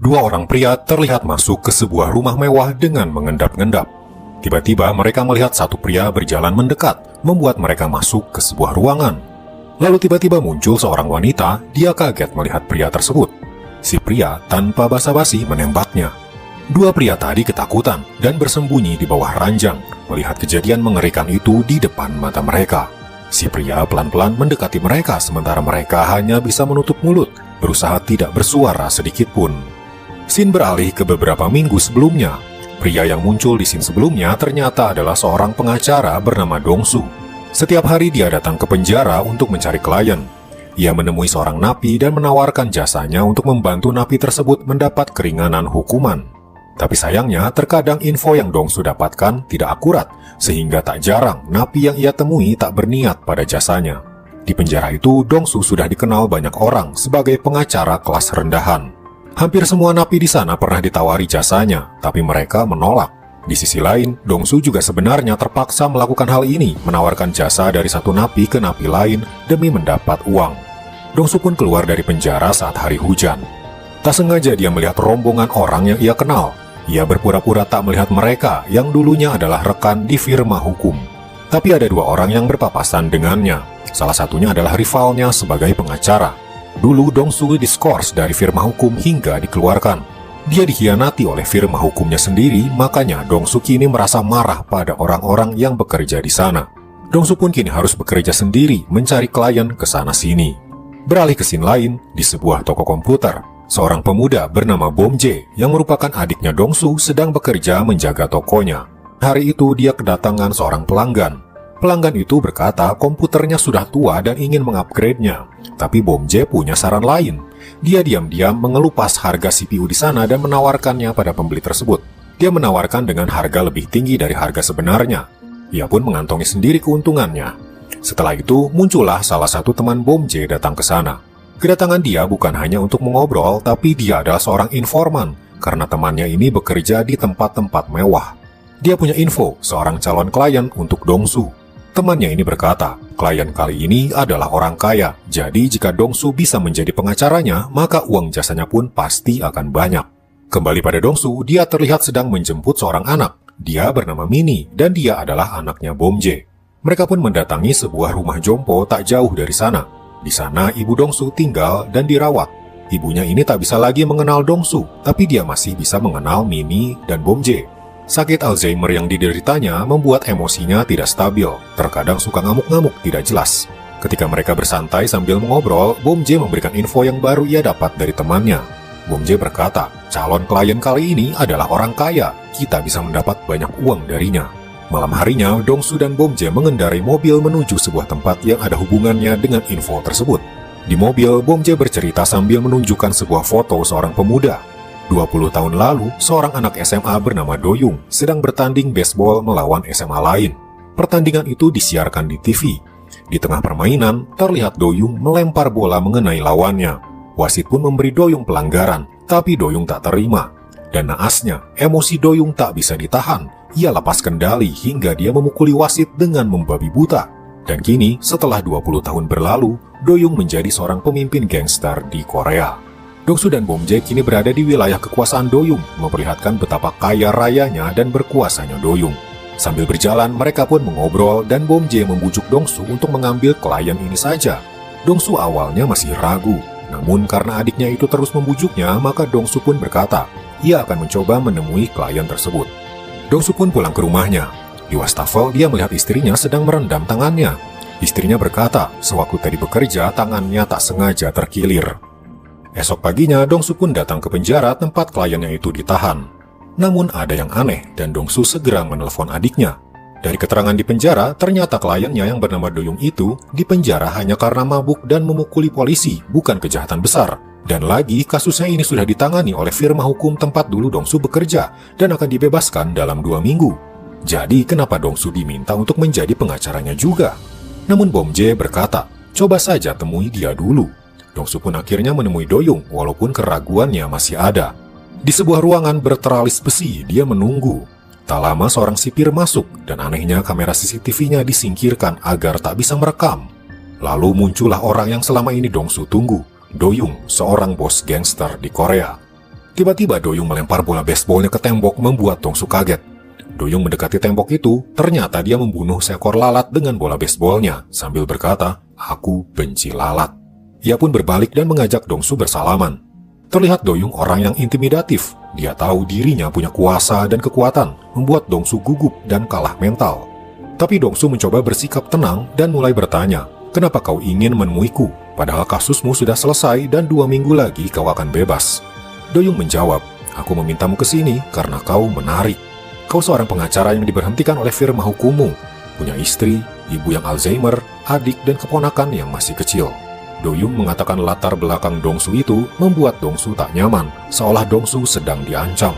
Dua orang pria terlihat masuk ke sebuah rumah mewah dengan mengendap-endap. Tiba-tiba mereka melihat satu pria berjalan mendekat, membuat mereka masuk ke sebuah ruangan. Lalu tiba-tiba muncul seorang wanita, dia kaget melihat pria tersebut. Si pria tanpa basa-basi menembaknya. Dua pria tadi ketakutan dan bersembunyi di bawah ranjang, melihat kejadian mengerikan itu di depan mata mereka. Si pria pelan-pelan mendekati mereka sementara mereka hanya bisa menutup mulut, berusaha tidak bersuara sedikit pun. Scene beralih ke beberapa minggu sebelumnya. Pria yang muncul di scene sebelumnya ternyata adalah seorang pengacara bernama Dong-su. Setiap hari dia datang ke penjara untuk mencari klien. Ia menemui seorang napi dan menawarkan jasanya untuk membantu napi tersebut mendapat keringanan hukuman. Tapi sayangnya, terkadang info yang Dong-su dapatkan tidak akurat, sehingga tak jarang napi yang ia temui tak berniat pada jasanya. Di penjara itu, Dong-su sudah dikenal banyak orang sebagai pengacara kelas rendahan. Hampir semua napi di sana pernah ditawari jasanya, tapi mereka menolak. Di sisi lain, Dong-su juga sebenarnya terpaksa melakukan hal ini, menawarkan jasa dari satu napi ke napi lain demi mendapat uang. Dong-su pun keluar dari penjara saat hari hujan. Tak sengaja dia melihat rombongan orang yang ia kenal. Ia berpura-pura tak melihat mereka yang dulunya adalah rekan di firma hukum. Tapi ada dua orang yang berpapasan dengannya. Salah satunya adalah rivalnya sebagai pengacara. Dulu Dong-su diskors dari firma hukum hingga dikeluarkan. Dia dikhianati oleh firma hukumnya sendiri, makanya Dong-su kini merasa marah pada orang-orang yang bekerja di sana. Dong-su pun kini harus bekerja sendiri mencari klien ke sana-sini. Beralih ke scene lain, di sebuah toko komputer, seorang pemuda bernama Bom-jae yang merupakan adiknya Dong-su sedang bekerja menjaga tokonya. Hari itu dia kedatangan seorang pelanggan. Pelanggan itu berkata komputernya sudah tua dan ingin mengupgrade-nya. Tapi Bom-jae punya saran lain. Dia diam-diam mengelupas harga CPU di sana dan menawarkannya pada pembeli tersebut. Dia menawarkan dengan harga lebih tinggi dari harga sebenarnya. Ia pun mengantongi sendiri keuntungannya. Setelah itu, muncullah salah satu teman Bom-jae datang ke sana. Kedatangan dia bukan hanya untuk mengobrol, tapi dia adalah seorang informan, karena temannya ini bekerja di tempat-tempat mewah. Dia punya info seorang calon klien untuk Dong-su. Temannya ini berkata, klien kali ini adalah orang kaya, jadi jika Dong-su bisa menjadi pengacaranya, maka uang jasanya pun pasti akan banyak. Kembali pada Dong-su, dia terlihat sedang menjemput seorang anak. Dia bernama Mini, dan dia adalah anaknya Bom-jae. Mereka pun mendatangi sebuah rumah jompo tak jauh dari sana. Di sana, ibu Dong-su tinggal dan dirawat. Ibunya ini tak bisa lagi mengenal Dong-su, tapi dia masih bisa mengenal Mini dan Bom-jae. Sakit Alzheimer yang dideritanya membuat emosinya tidak stabil, terkadang suka ngamuk-ngamuk tidak jelas. Ketika mereka bersantai sambil mengobrol, Bom-jae memberikan info yang baru ia dapat dari temannya. Bom-jae berkata, calon klien kali ini adalah orang kaya, kita bisa mendapat banyak uang darinya. Malam harinya, Dong-su dan Bom-jae mengendarai mobil menuju sebuah tempat yang ada hubungannya dengan info tersebut. Di mobil, Bom-jae bercerita sambil menunjukkan sebuah foto seorang pemuda. 20 tahun lalu, seorang anak SMA bernama Do-young sedang bertanding baseball melawan SMA lain. Pertandingan itu disiarkan di TV. Di tengah permainan, terlihat Do-young melempar bola mengenai lawannya. Wasit pun memberi Do-young pelanggaran, tapi Do-young tak terima. Dan naasnya, emosi Do-young tak bisa ditahan. Ia lepas kendali hingga dia memukuli wasit dengan membabi buta. Dan kini, setelah 20 tahun berlalu, Do-young menjadi seorang pemimpin gangster di Korea. Dong-su dan Bom-jae kini berada di wilayah kekuasaan Do-young, memperlihatkan betapa kaya rayanya dan berkuasanya Do-young. Sambil berjalan, mereka pun mengobrol dan Bom-jae membujuk Dong-su untuk mengambil klien ini saja. Dong-su awalnya masih ragu, namun karena adiknya itu terus membujuknya, maka Dong-su pun berkata, ia akan mencoba menemui klien tersebut. Dong-su pun pulang ke rumahnya. Di wastafel, dia melihat istrinya sedang merendam tangannya. Istrinya berkata, sewaktu tadi bekerja, tangannya tak sengaja terkilir. Esok paginya, Dong-su pun datang ke penjara tempat kliennya itu ditahan. Namun ada yang aneh dan Dong-su segera menelpon adiknya. Dari keterangan di penjara, ternyata kliennya yang bernama Do-young itu dipenjara hanya karena mabuk dan memukuli polisi, bukan kejahatan besar. Dan lagi, kasusnya ini sudah ditangani oleh firma hukum tempat dulu Dong-su bekerja dan akan dibebaskan dalam 2 minggu. Jadi, kenapa Dong-su diminta untuk menjadi pengacaranya juga? Namun Bom-jae berkata, coba saja temui dia dulu. Dong-su pun akhirnya menemui Do-young walaupun keraguannya masih ada. Di sebuah ruangan berteralis besi, dia menunggu. Tak lama seorang sipir masuk dan anehnya kamera CCTV-nya disingkirkan agar tak bisa merekam. Lalu muncullah orang yang selama ini Dong-su tunggu, Do-young, seorang bos gangster di Korea. Tiba-tiba Doyung melempar bola baseballnya ke tembok membuat Dongsu kaget. Doyung mendekati tembok itu, ternyata dia membunuh seekor lalat dengan bola baseballnya sambil berkata, "Aku benci lalat." Ia pun berbalik dan mengajak Dongsu bersalaman. Terlihat Doyung orang yang intimidatif. Dia tahu dirinya punya kuasa dan kekuatan, membuat Dongsu gugup dan kalah mental. Tapi Dongsu mencoba bersikap tenang dan mulai bertanya, "Kenapa kau ingin menemuiku? Padahal kasusmu sudah selesai dan 2 minggu lagi kau akan bebas." Doyung menjawab, "Aku memintamu ke sini karena kau menarik. Kau seorang pengacara yang diberhentikan oleh firma hukummu, punya istri, ibu yang Alzheimer, adik dan keponakan yang masih kecil." Doyung mengatakan latar belakang Dongsu itu membuat Dongsu tak nyaman, seolah Dongsu sedang diancam.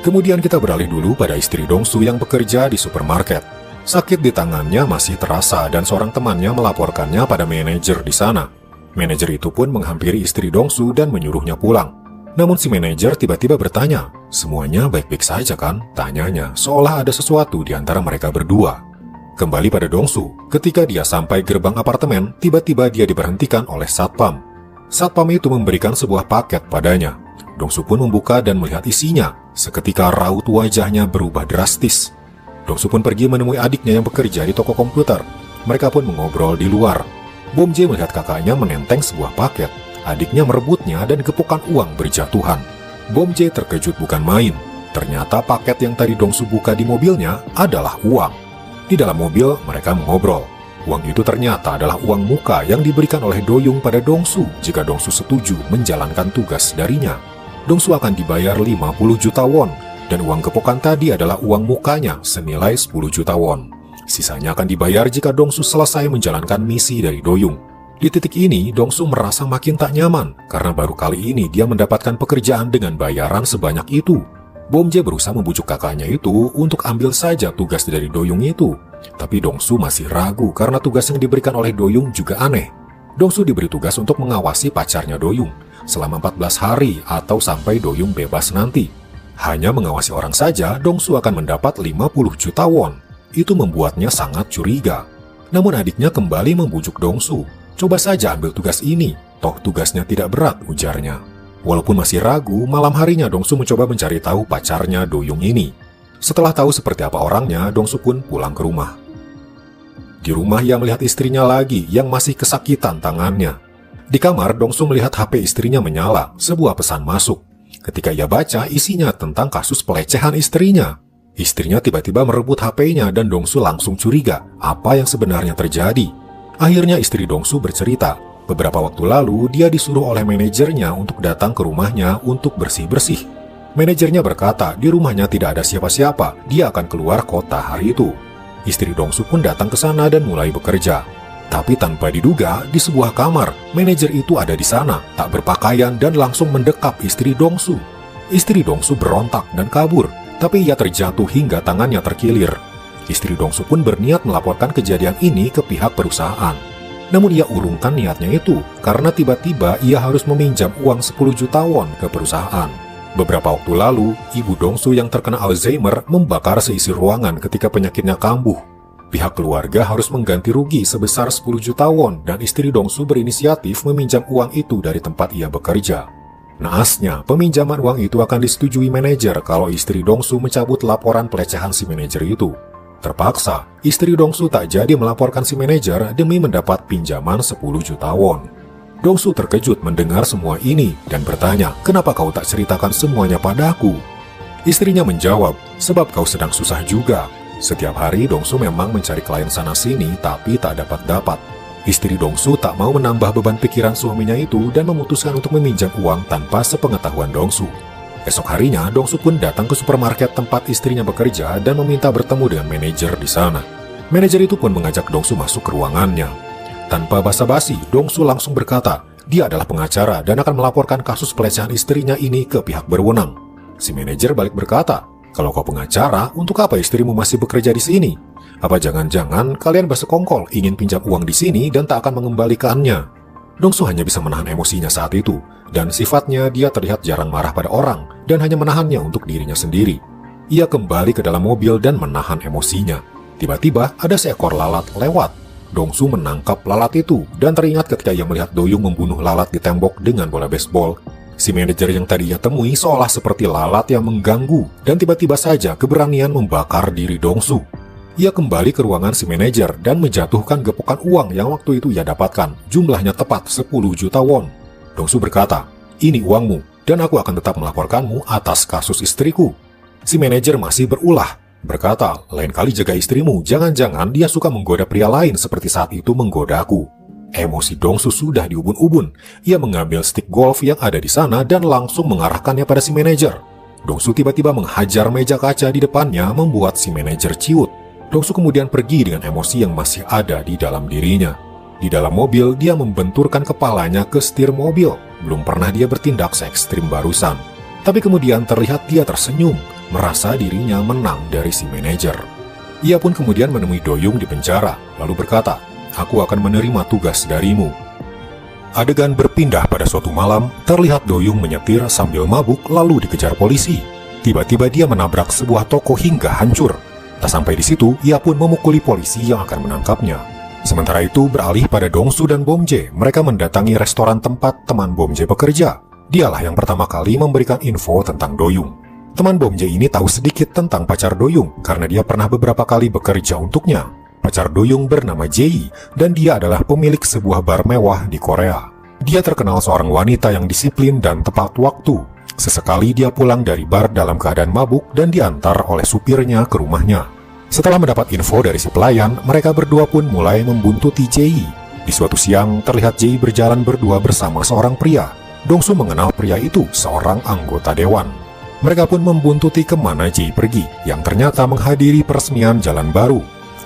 Kemudian kita beralih dulu pada istri Dongsu yang bekerja di supermarket. Sakit di tangannya masih terasa dan seorang temannya melaporkannya pada manajer di sana. Manajer itu pun menghampiri istri Dongsu dan menyuruhnya pulang. Namun si manajer tiba-tiba bertanya, "Semuanya baik-baik saja kan?" Tanyanya, seolah ada sesuatu di antara mereka berdua. Kembali pada Dongsu, ketika dia sampai gerbang apartemen, tiba-tiba dia diberhentikan oleh satpam. Satpam itu memberikan sebuah paket padanya. Dongsu pun membuka dan melihat isinya. Seketika raut wajahnya berubah drastis. Dongsu pun pergi menemui adiknya yang bekerja di toko komputer. Mereka pun mengobrol di luar. Bom Jae melihat kakaknya menenteng sebuah paket. Adiknya merebutnya dan gepukan uang berjatuhan. Bom Jae terkejut bukan main. Ternyata paket yang tadi Dongsu buka di mobilnya adalah uang. Di dalam mobil mereka mengobrol. Uang itu ternyata adalah uang muka yang diberikan oleh Doyung pada Dongsu jika Dongsu setuju menjalankan tugas darinya. Dongsu akan dibayar 50 juta won, dan uang gepukan tadi adalah uang mukanya senilai 10 juta won. Sisanya akan dibayar jika Dongsu selesai menjalankan misi dari Doyung. Di titik ini, Dongsu merasa makin tak nyaman karena baru kali ini dia mendapatkan pekerjaan dengan bayaran sebanyak itu. Bom Jae berusaha membujuk kakaknya itu untuk ambil saja tugas dari Doyung itu. Tapi Dongsu masih ragu karena tugas yang diberikan oleh Doyung juga aneh. Dongsu diberi tugas untuk mengawasi pacarnya Doyung selama 14 hari atau sampai Doyung bebas nanti. Hanya mengawasi orang saja, Dongsu akan mendapat 50 juta won. Itu membuatnya sangat curiga. Namun adiknya kembali membujuk Dongsu. "Coba saja ambil tugas ini, toh tugasnya tidak berat," ujarnya. Walaupun masih ragu, malam harinya Dongsu mencoba mencari tahu pacarnya Doyung ini. Setelah tahu seperti apa orangnya, Dongsu pun pulang ke rumah. Di rumah ia melihat istrinya lagi yang masih kesakitan tangannya. Di kamar, Dongsu melihat HP istrinya menyala, sebuah pesan masuk. Ketika ia baca, isinya tentang kasus pelecehan istrinya. Istrinya tiba-tiba merebut HP-nya dan Dongsu langsung curiga apa yang sebenarnya terjadi. Akhirnya istri Dongsu bercerita, beberapa waktu lalu dia disuruh oleh manajernya untuk datang ke rumahnya untuk bersih-bersih. Manajernya berkata di rumahnya tidak ada siapa-siapa, dia akan keluar kota hari itu. Istri Dongsu pun datang ke sana dan mulai bekerja. Tapi tanpa diduga, di sebuah kamar, manajer itu ada di sana, tak berpakaian dan langsung mendekap istri Dongsu. Istri Dongsu berontak dan kabur, tapi ia terjatuh hingga tangannya terkilir. Istri Dongsu pun berniat melaporkan kejadian ini ke pihak perusahaan. Namun ia urungkan niatnya itu, karena tiba-tiba ia harus meminjam uang 10 juta won ke perusahaan. Beberapa waktu lalu, ibu Dongsu yang terkena Alzheimer membakar seisi ruangan ketika penyakitnya kambuh. Pihak keluarga harus mengganti rugi sebesar 10 juta won dan istri Dongsu berinisiatif meminjam uang itu dari tempat ia bekerja. Naasnya, peminjaman uang itu akan disetujui manajer kalau istri Dongsu mencabut laporan pelecehan si manajer itu. Terpaksa, istri Dongsu tak jadi melaporkan si manajer demi mendapat pinjaman 10 juta won. Dongsu terkejut mendengar semua ini dan bertanya, "Kenapa kau tak ceritakan semuanya padaku?" Istrinya menjawab, "Sebab kau sedang susah juga." Setiap hari Dongsu memang mencari klien sana-sini tapi tak dapat-dapat. Istri Dongsu tak mau menambah beban pikiran suaminya itu dan memutuskan untuk meminjam uang tanpa sepengetahuan Dongsu. Esok harinya, Dongsu pun datang ke supermarket tempat istrinya bekerja dan meminta bertemu dengan manajer di sana. Manajer itu pun mengajak Dongsu masuk ke ruangannya. Tanpa basa-basi, Dongsu langsung berkata, dia adalah pengacara dan akan melaporkan kasus pelecehan istrinya ini ke pihak berwenang. Si manajer balik berkata, "Kalau kau pengacara, untuk apa istrimu masih bekerja di sini? Apa jangan-jangan kalian bersekongkol ingin pinjam uang di sini dan tak akan mengembalikannya?" Dongsu hanya bisa menahan emosinya saat itu, dan sifatnya dia terlihat jarang marah pada orang dan hanya menahannya untuk dirinya sendiri. Ia kembali ke dalam mobil dan menahan emosinya. Tiba-tiba ada seekor lalat lewat. Dongsu menangkap lalat itu dan teringat ketika ia melihat Doyung membunuh lalat di tembok dengan bola baseball. Si manajer yang tadi ia temui seolah seperti lalat yang mengganggu, dan tiba-tiba saja keberanian membakar diri Dongsu. Ia kembali ke ruangan si manajer dan menjatuhkan gepokan uang yang waktu itu ia dapatkan, jumlahnya tepat 10 juta won. Dongsu berkata, "Ini uangmu, dan aku akan tetap melaporkanmu atas kasus istriku." Si manajer masih berulah, berkata, "Lain kali jaga istrimu, jangan-jangan dia suka menggoda pria lain seperti saat itu menggodaku." Emosi Dongsu sudah diubun-ubun. Ia mengambil stik golf yang ada di sana dan langsung mengarahkannya pada si manajer. Dongsu tiba-tiba menghajar meja kaca di depannya, membuat si manajer ciut. Dongsu kemudian pergi dengan emosi yang masih ada di dalam dirinya. Di dalam mobil, dia membenturkan kepalanya ke setir mobil. Belum pernah dia bertindak se-ekstrim barusan. Tapi kemudian terlihat dia tersenyum, merasa dirinya menang dari si manajer. Ia pun kemudian menemui Do-young di penjara, lalu berkata, "Aku akan menerima tugas darimu." Adegan berpindah pada suatu malam, terlihat Do-young menyetir sambil mabuk lalu dikejar polisi. Tiba-tiba dia menabrak sebuah toko hingga hancur. Tak sampai di situ, ia pun memukuli polisi yang akan menangkapnya. Sementara itu, beralih pada Dongsu dan Bomjae, mereka mendatangi restoran tempat teman Bomjae bekerja. Dialah yang pertama kali memberikan info tentang Do-young. Teman Bomjae ini tahu sedikit tentang pacar Do-young karena dia pernah beberapa kali bekerja untuknya. Pacar Do-young bernama Jae, dan dia adalah pemilik sebuah bar mewah di Korea. Dia terkenal seorang wanita yang disiplin dan tepat waktu. Sesekali dia pulang dari bar dalam keadaan mabuk dan diantar oleh supirnya ke rumahnya. Setelah mendapat info dari si pelayan, mereka berdua pun mulai membuntuti Jae. Di suatu siang, terlihat Jae berjalan berdua bersama seorang pria. Dongsu mengenal pria itu, seorang anggota dewan. Mereka pun membuntuti kemana Jae pergi, yang ternyata menghadiri peresmian jalan baru.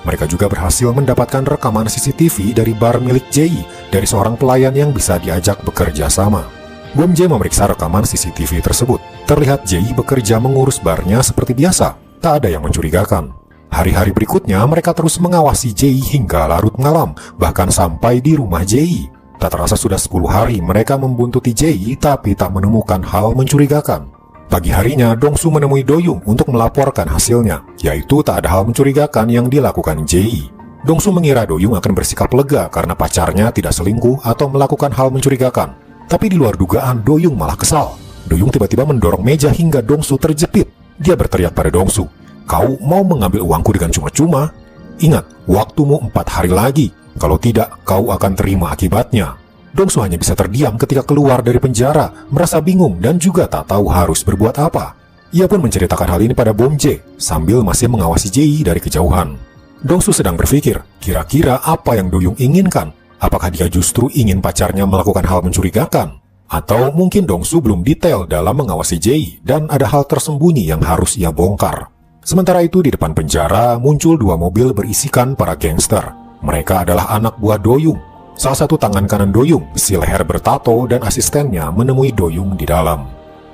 Mereka juga berhasil mendapatkan rekaman CCTV dari bar milik Jae dari seorang pelayan yang bisa diajak bekerja sama. Bomjae memeriksa rekaman CCTV tersebut. Terlihat Jae bekerja mengurus barnya seperti biasa, tak ada yang mencurigakan. Hari-hari berikutnya mereka terus mengawasi Jae hingga larut malam, bahkan sampai di rumah Jae. Tak terasa sudah 10 hari mereka membuntuti Jae tapi tak menemukan hal mencurigakan. Pagi harinya, Dongsu menemui Do-young untuk melaporkan hasilnya, yaitu tak ada hal mencurigakan yang dilakukan Jae. Dongsu mengira Do-young akan bersikap lega karena pacarnya tidak selingkuh atau melakukan hal mencurigakan. Tapi di luar dugaan, Do-young malah kesal. Do-young tiba-tiba mendorong meja hingga Dongsu terjepit. Dia berteriak pada Dongsu, "Kau mau mengambil uangku dengan cuma-cuma? Ingat, waktumu 4 hari lagi. Kalau tidak, kau akan terima akibatnya." Dongsu hanya bisa terdiam ketika keluar dari penjara, merasa bingung dan juga tak tahu harus berbuat apa. Ia pun menceritakan hal ini pada Bomjae, sambil masih mengawasi Jae dari kejauhan. Dongsu sedang berpikir, kira-kira apa yang Do-young inginkan? Apakah dia justru ingin pacarnya melakukan hal mencurigakan? Atau mungkin Dongsu belum detail dalam mengawasi Jae, dan ada hal tersembunyi yang harus ia bongkar. Sementara itu di depan penjara, muncul 2 mobil berisikan para gangster. Mereka adalah anak buah Do-young. Salah satu tangan kanan Do-young, si leher bertato dan asistennya menemui Do-young di dalam.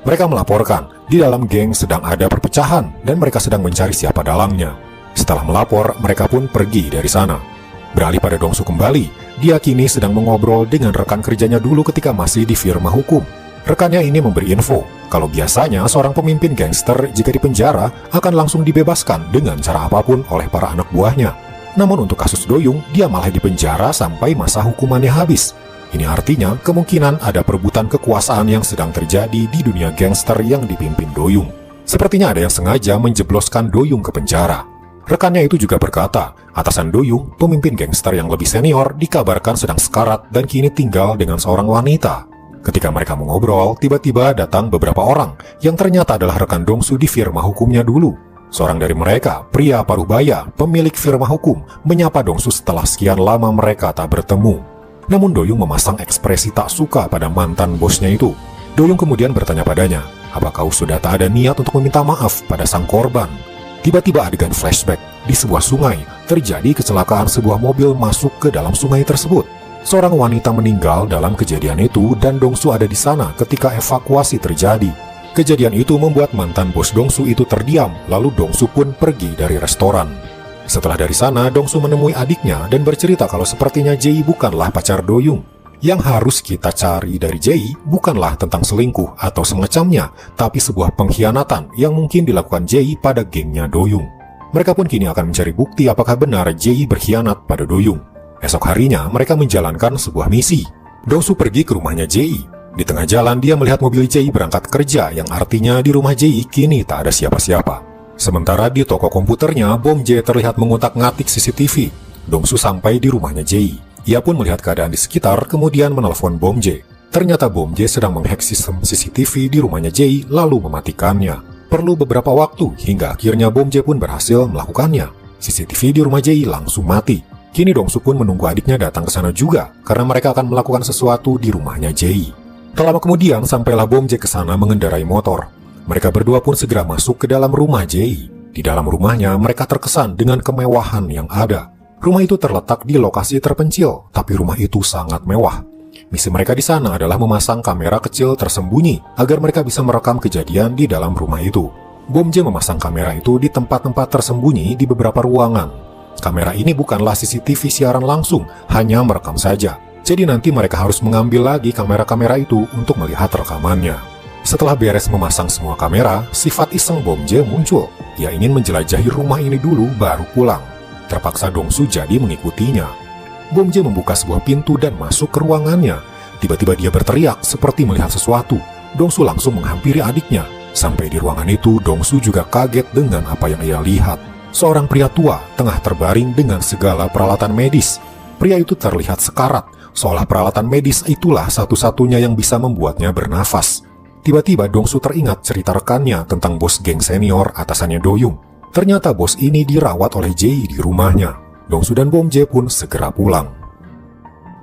Mereka melaporkan, di dalam geng sedang ada perpecahan dan mereka sedang mencari siapa dalangnya. Setelah melapor, mereka pun pergi dari sana. Beralih pada Dongsu kembali, dia kini sedang mengobrol dengan rekan kerjanya dulu ketika masih di firma hukum. Rekannya ini memberi info, kalau biasanya seorang pemimpin gangster jika dipenjara akan langsung dibebaskan dengan cara apapun oleh para anak buahnya. Namun untuk kasus Do-young, dia malah dipenjara sampai masa hukumannya habis. Ini artinya kemungkinan ada perebutan kekuasaan yang sedang terjadi di dunia gangster yang dipimpin Do-young. Sepertinya ada yang sengaja menjebloskan Do-young ke penjara. Rekannya itu juga berkata, atasan Do-young, pemimpin gangster yang lebih senior, dikabarkan sedang sekarat dan kini tinggal dengan seorang wanita. Ketika mereka mengobrol, tiba-tiba datang beberapa orang yang ternyata adalah rekan Dongsu di firma hukumnya dulu. Seorang dari mereka, pria paruh baya, pemilik firma hukum, menyapa Dongsu setelah sekian lama mereka tak bertemu. Namun Do-young memasang ekspresi tak suka pada mantan bosnya itu. Do-young kemudian bertanya padanya, "Apa kau sudah tak ada niat untuk meminta maaf pada sang korban?" Tiba-tiba adegan flashback. Di sebuah sungai, terjadi kecelakaan sebuah mobil masuk ke dalam sungai tersebut. Seorang wanita meninggal dalam kejadian itu dan Dongsu ada di sana ketika evakuasi terjadi. Kejadian itu membuat mantan bos Dongsu itu terdiam, lalu Dongsu pun pergi dari restoran. Setelah dari sana, Dongsu menemui adiknya dan bercerita kalau sepertinya Jae bukanlah pacar Do-young. Yang harus kita cari dari Jae bukanlah tentang selingkuh atau semacamnya, tapi sebuah pengkhianatan yang mungkin dilakukan Jae pada gengnya Do-young. Mereka pun kini akan mencari bukti apakah benar Jae berkhianat pada Do-young. Esok harinya, mereka menjalankan sebuah misi. Dongsu pergi ke rumahnya Jae. Di tengah jalan dia melihat mobil Jay berangkat kerja, yang artinya di rumah Jay kini tak ada siapa-siapa. Sementara di toko komputernya, Bom Jay terlihat mengutak-ngatik CCTV. Dongsu sampai di rumahnya Jay. Ia pun melihat keadaan di sekitar, kemudian menelpon Bom Jay. Ternyata Bom Jay sedang menghack sistem CCTV di rumahnya Jay, lalu mematikannya. Perlu beberapa waktu, hingga akhirnya Bom Jay pun berhasil melakukannya. CCTV di rumah Jay langsung mati. Kini Dongsu pun menunggu adiknya datang ke sana juga, karena mereka akan melakukan sesuatu di rumahnya Jay. Tak lama kemudian, sampailah Bom Jay ke sana mengendarai motor. Mereka berdua pun segera masuk ke dalam rumah Jay. Di dalam rumahnya, mereka terkesan dengan kemewahan yang ada. Rumah itu terletak di lokasi terpencil, tapi rumah itu sangat mewah. Misi mereka di sana adalah memasang kamera kecil tersembunyi agar mereka bisa merekam kejadian di dalam rumah itu. Bom Jay memasang kamera itu di tempat-tempat tersembunyi di beberapa ruangan. Kamera ini bukanlah CCTV siaran langsung, hanya merekam saja. Jadi nanti mereka harus mengambil lagi kamera-kamera itu untuk melihat rekamannya. Setelah beres memasang semua kamera, sifat iseng Bom Jay muncul. Dia ingin menjelajahi rumah ini dulu baru pulang. Terpaksa Dongsu jadi mengikutinya. Bom Jay membuka sebuah pintu dan masuk ke ruangannya. Tiba-tiba dia berteriak seperti melihat sesuatu. Dongsu langsung menghampiri adiknya. Sampai di ruangan itu, Dongsu juga kaget dengan apa yang ia lihat. Seorang pria tua tengah terbaring dengan segala peralatan medis. Pria itu terlihat sekarat, seolah peralatan medis itulah satu-satunya yang bisa membuatnya bernafas. Tiba-tiba Dongsu teringat cerita rekannya tentang bos geng senior atasannya Doyung. Ternyata bos ini dirawat oleh Jay di rumahnya. Dongsu dan Bom Jay pun segera pulang.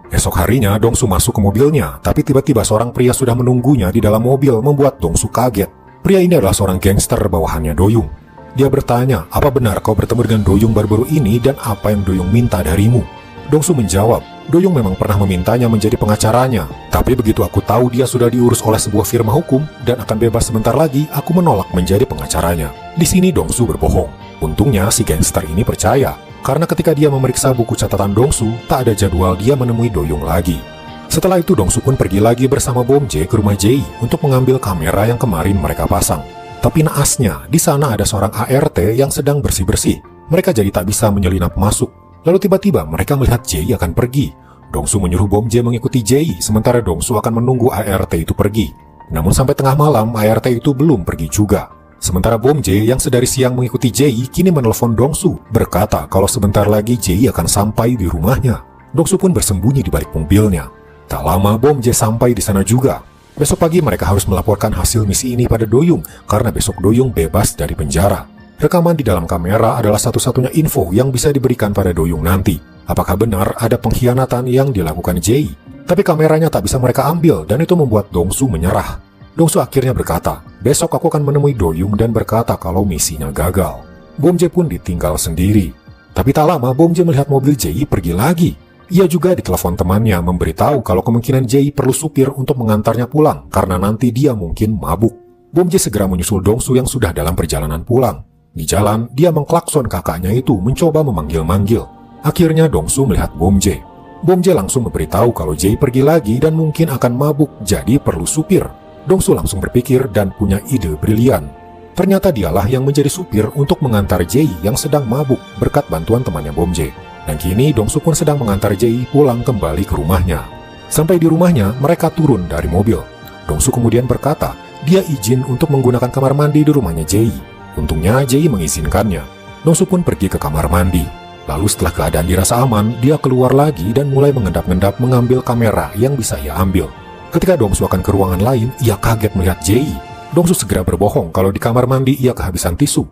Esok harinya Dongsu masuk ke mobilnya, tapi tiba-tiba seorang pria sudah menunggunya di dalam mobil membuat Dongsu kaget. Pria ini adalah seorang gangster bawahannya Doyung. Dia bertanya, apa benar kau bertemu dengan Doyung baru-baru ini dan apa yang Doyung minta darimu? Dongsu menjawab, Doyung memang pernah memintanya menjadi pengacaranya, tapi begitu aku tahu dia sudah diurus oleh sebuah firma hukum dan akan bebas sebentar lagi, aku menolak menjadi pengacaranya. Di sini Dongsu berbohong. Untungnya si gangster ini percaya, karena ketika dia memeriksa buku catatan Dongsu, tak ada jadwal dia menemui Doyung lagi. Setelah itu Dongsu pun pergi lagi bersama Bom Jay ke rumah Jay untuk mengambil kamera yang kemarin mereka pasang. Tapi naasnya, di sana ada seorang ART yang sedang bersih-bersih. Mereka jadi tak bisa menyelinap masuk. Lalu tiba-tiba mereka melihat Jay akan pergi. Dongsu menyuruh Bom Jay mengikuti Jay, sementara Dongsu akan menunggu ART itu pergi. Namun sampai tengah malam, ART itu belum pergi juga. Sementara Bom Jay yang sedari siang mengikuti Jay, kini menelpon Dongsu, berkata kalau sebentar lagi Jay akan sampai di rumahnya. Dongsu pun bersembunyi di balik mobilnya. Tak lama Bom Jay sampai di sana juga. Besok pagi mereka harus melaporkan hasil misi ini pada Doyung, karena besok Doyung bebas dari penjara. Rekaman di dalam kamera adalah satu-satunya info yang bisa diberikan pada Doyung nanti. Apakah benar ada pengkhianatan yang dilakukan Jay? Tapi kameranya tak bisa mereka ambil dan itu membuat Dongsu menyerah. Dongsu akhirnya berkata, besok aku akan menemui Doyung dan berkata kalau misinya gagal. Bom Jay pun ditinggal sendiri. Tapi tak lama Bom Jay melihat mobil Jay pergi lagi. Ia juga ditelepon temannya memberitahu kalau kemungkinan Jay perlu supir untuk mengantarnya pulang karena nanti dia mungkin mabuk. Bom Jay segera menyusul Dongsu yang sudah dalam perjalanan pulang. Di jalan, dia mengklakson kakaknya itu mencoba memanggil-manggil. Akhirnya Dongsu melihat Bom Jay. Bom Jay langsung memberitahu kalau Jay pergi lagi dan mungkin akan mabuk, jadi perlu supir. Dongsu langsung berpikir dan punya ide brilian. Ternyata dialah yang menjadi supir untuk mengantar Jay yang sedang mabuk berkat bantuan temannya Bom Jay. Dan kini Dongsu pun sedang mengantar Jay pulang kembali ke rumahnya. Sampai di rumahnya, mereka turun dari mobil. Dongsu kemudian berkata, dia izin untuk menggunakan kamar mandi di rumahnya Jay. Untungnya Jay mengizinkannya. Dongsu pun pergi ke kamar mandi. Lalu setelah keadaan dirasa aman, dia keluar lagi dan mulai mengendap-endap mengambil kamera yang bisa ia ambil. Ketika Dongsu akan ke ruangan lain, ia kaget melihat Jay. Dongsu segera berbohong kalau di kamar mandi ia kehabisan tisu.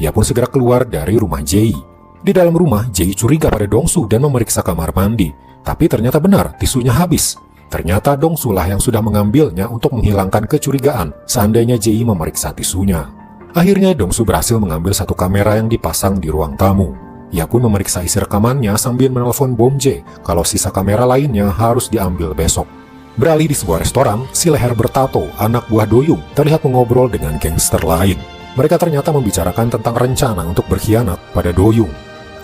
Ia pun segera keluar dari rumah Jay. Di dalam rumah, Jay curiga pada Dongsu dan memeriksa kamar mandi. Tapi ternyata benar, tisunya habis. Ternyata Dongsu lah yang sudah mengambilnya untuk menghilangkan kecurigaan seandainya Jay memeriksa tisunya. Akhirnya Dongsu berhasil mengambil satu kamera yang dipasang di ruang tamu. Ia pun memeriksa isi rekamannya sambil menelpon Bom Jay kalau sisa kamera lainnya harus diambil besok. Beralih di sebuah restoran, si leher bertato, anak buah Doyung, terlihat mengobrol dengan gangster lain. Mereka ternyata membicarakan tentang rencana untuk berkhianat pada Doyung.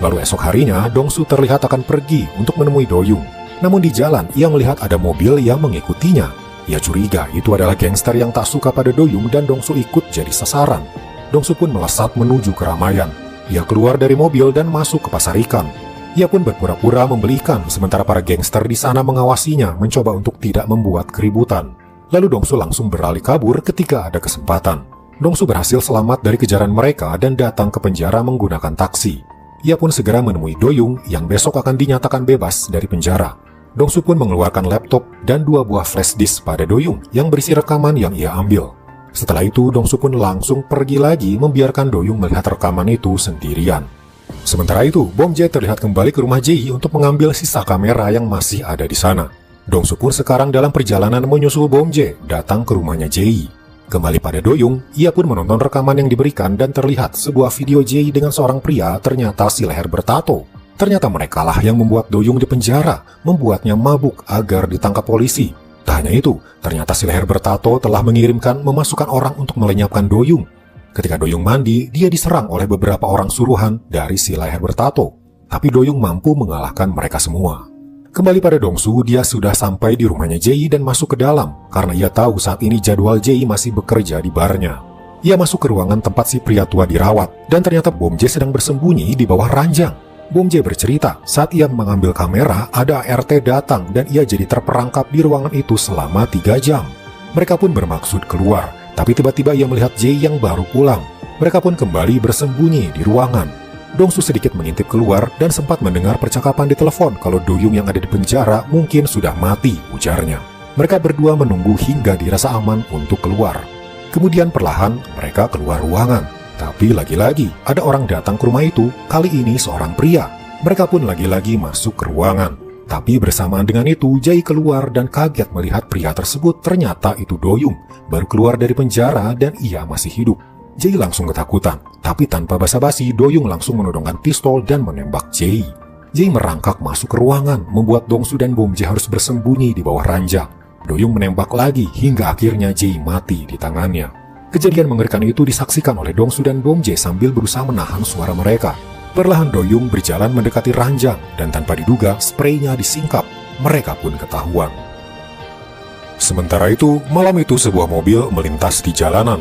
Lalu esok harinya, Dongsu terlihat akan pergi untuk menemui Doyung. Namun di jalan, ia melihat ada mobil yang mengikutinya. Ia curiga itu adalah gangster yang tak suka pada Doyung dan Dongsu ikut jadi sasaran. Dongsu pun melesat menuju keramaian. Ia keluar dari mobil dan masuk ke pasar ikan. Ia pun berpura-pura membeli ikan, sementara para gangster di sana mengawasinya mencoba untuk tidak membuat keributan. Lalu Dongsu langsung beralih kabur ketika ada kesempatan. Dongsu berhasil selamat dari kejaran mereka dan datang ke penjara menggunakan taksi. Ia pun segera menemui Doyung yang besok akan dinyatakan bebas dari penjara. Dongsu pun mengeluarkan laptop dan 2 buah flash disk pada Doyung yang berisi rekaman yang ia ambil. Setelah itu, Dongsu pun langsung pergi lagi membiarkan Doyung melihat rekaman itu sendirian. Sementara itu, Bom Jae terlihat kembali ke rumah Jae untuk mengambil sisa kamera yang masih ada di sana. Dongsu pun sekarang dalam perjalanan menyusul Bom Jae datang ke rumahnya Jae. Kembali pada Doyung, ia pun menonton rekaman yang diberikan dan terlihat sebuah video Jae dengan seorang pria ternyata si leher bertato. Ternyata merekalah yang membuat Doyung di penjara, membuatnya mabuk agar ditangkap polisi. Tak hanya itu, ternyata si leher bertato telah memasukkan orang untuk melenyapkan Doyung. Ketika Doyung mandi, dia diserang oleh beberapa orang suruhan dari si leher bertato. Tapi Doyung mampu mengalahkan mereka semua. Kembali pada Dongsu, dia sudah sampai di rumahnya Jae dan masuk ke dalam, karena ia tahu saat ini jadwal Jae masih bekerja di barnya. Ia masuk ke ruangan tempat si pria tua dirawat, dan ternyata Bom Jae sedang bersembunyi di bawah ranjang. Bom Jae bercerita, saat ia mengambil kamera, ada ART datang dan ia jadi terperangkap di ruangan itu selama 3 jam. Mereka pun bermaksud keluar, tapi tiba-tiba ia melihat Jae yang baru pulang. Mereka pun kembali bersembunyi di ruangan. Dongsu sedikit mengintip keluar dan sempat mendengar percakapan di telepon kalau Doyung yang ada di penjara mungkin sudah mati, ujarnya. Mereka berdua menunggu hingga dirasa aman untuk keluar. Kemudian perlahan mereka keluar ruangan. Tapi lagi-lagi ada orang datang ke rumah itu, kali ini seorang pria. Mereka pun lagi-lagi masuk ke ruangan. Tapi bersamaan dengan itu, Jae keluar dan kaget melihat pria tersebut ternyata itu Doyung. Baru keluar dari penjara dan ia masih hidup. Jae langsung ketakutan, tapi tanpa basa-basi Doyung langsung menodongkan pistol dan menembak Jae. Jae merangkak masuk ke ruangan, membuat Dongsu dan Bom Jae harus bersembunyi di bawah ranjang. Doyung menembak lagi hingga akhirnya Jae mati di tangannya. Kejadian mengerikan itu disaksikan oleh Dongsu dan Bom Jae sambil berusaha menahan suara mereka. Perlahan Doyung berjalan mendekati ranjang dan tanpa diduga spraynya disingkap. Mereka pun ketahuan. Sementara itu, malam itu sebuah mobil melintas di jalanan.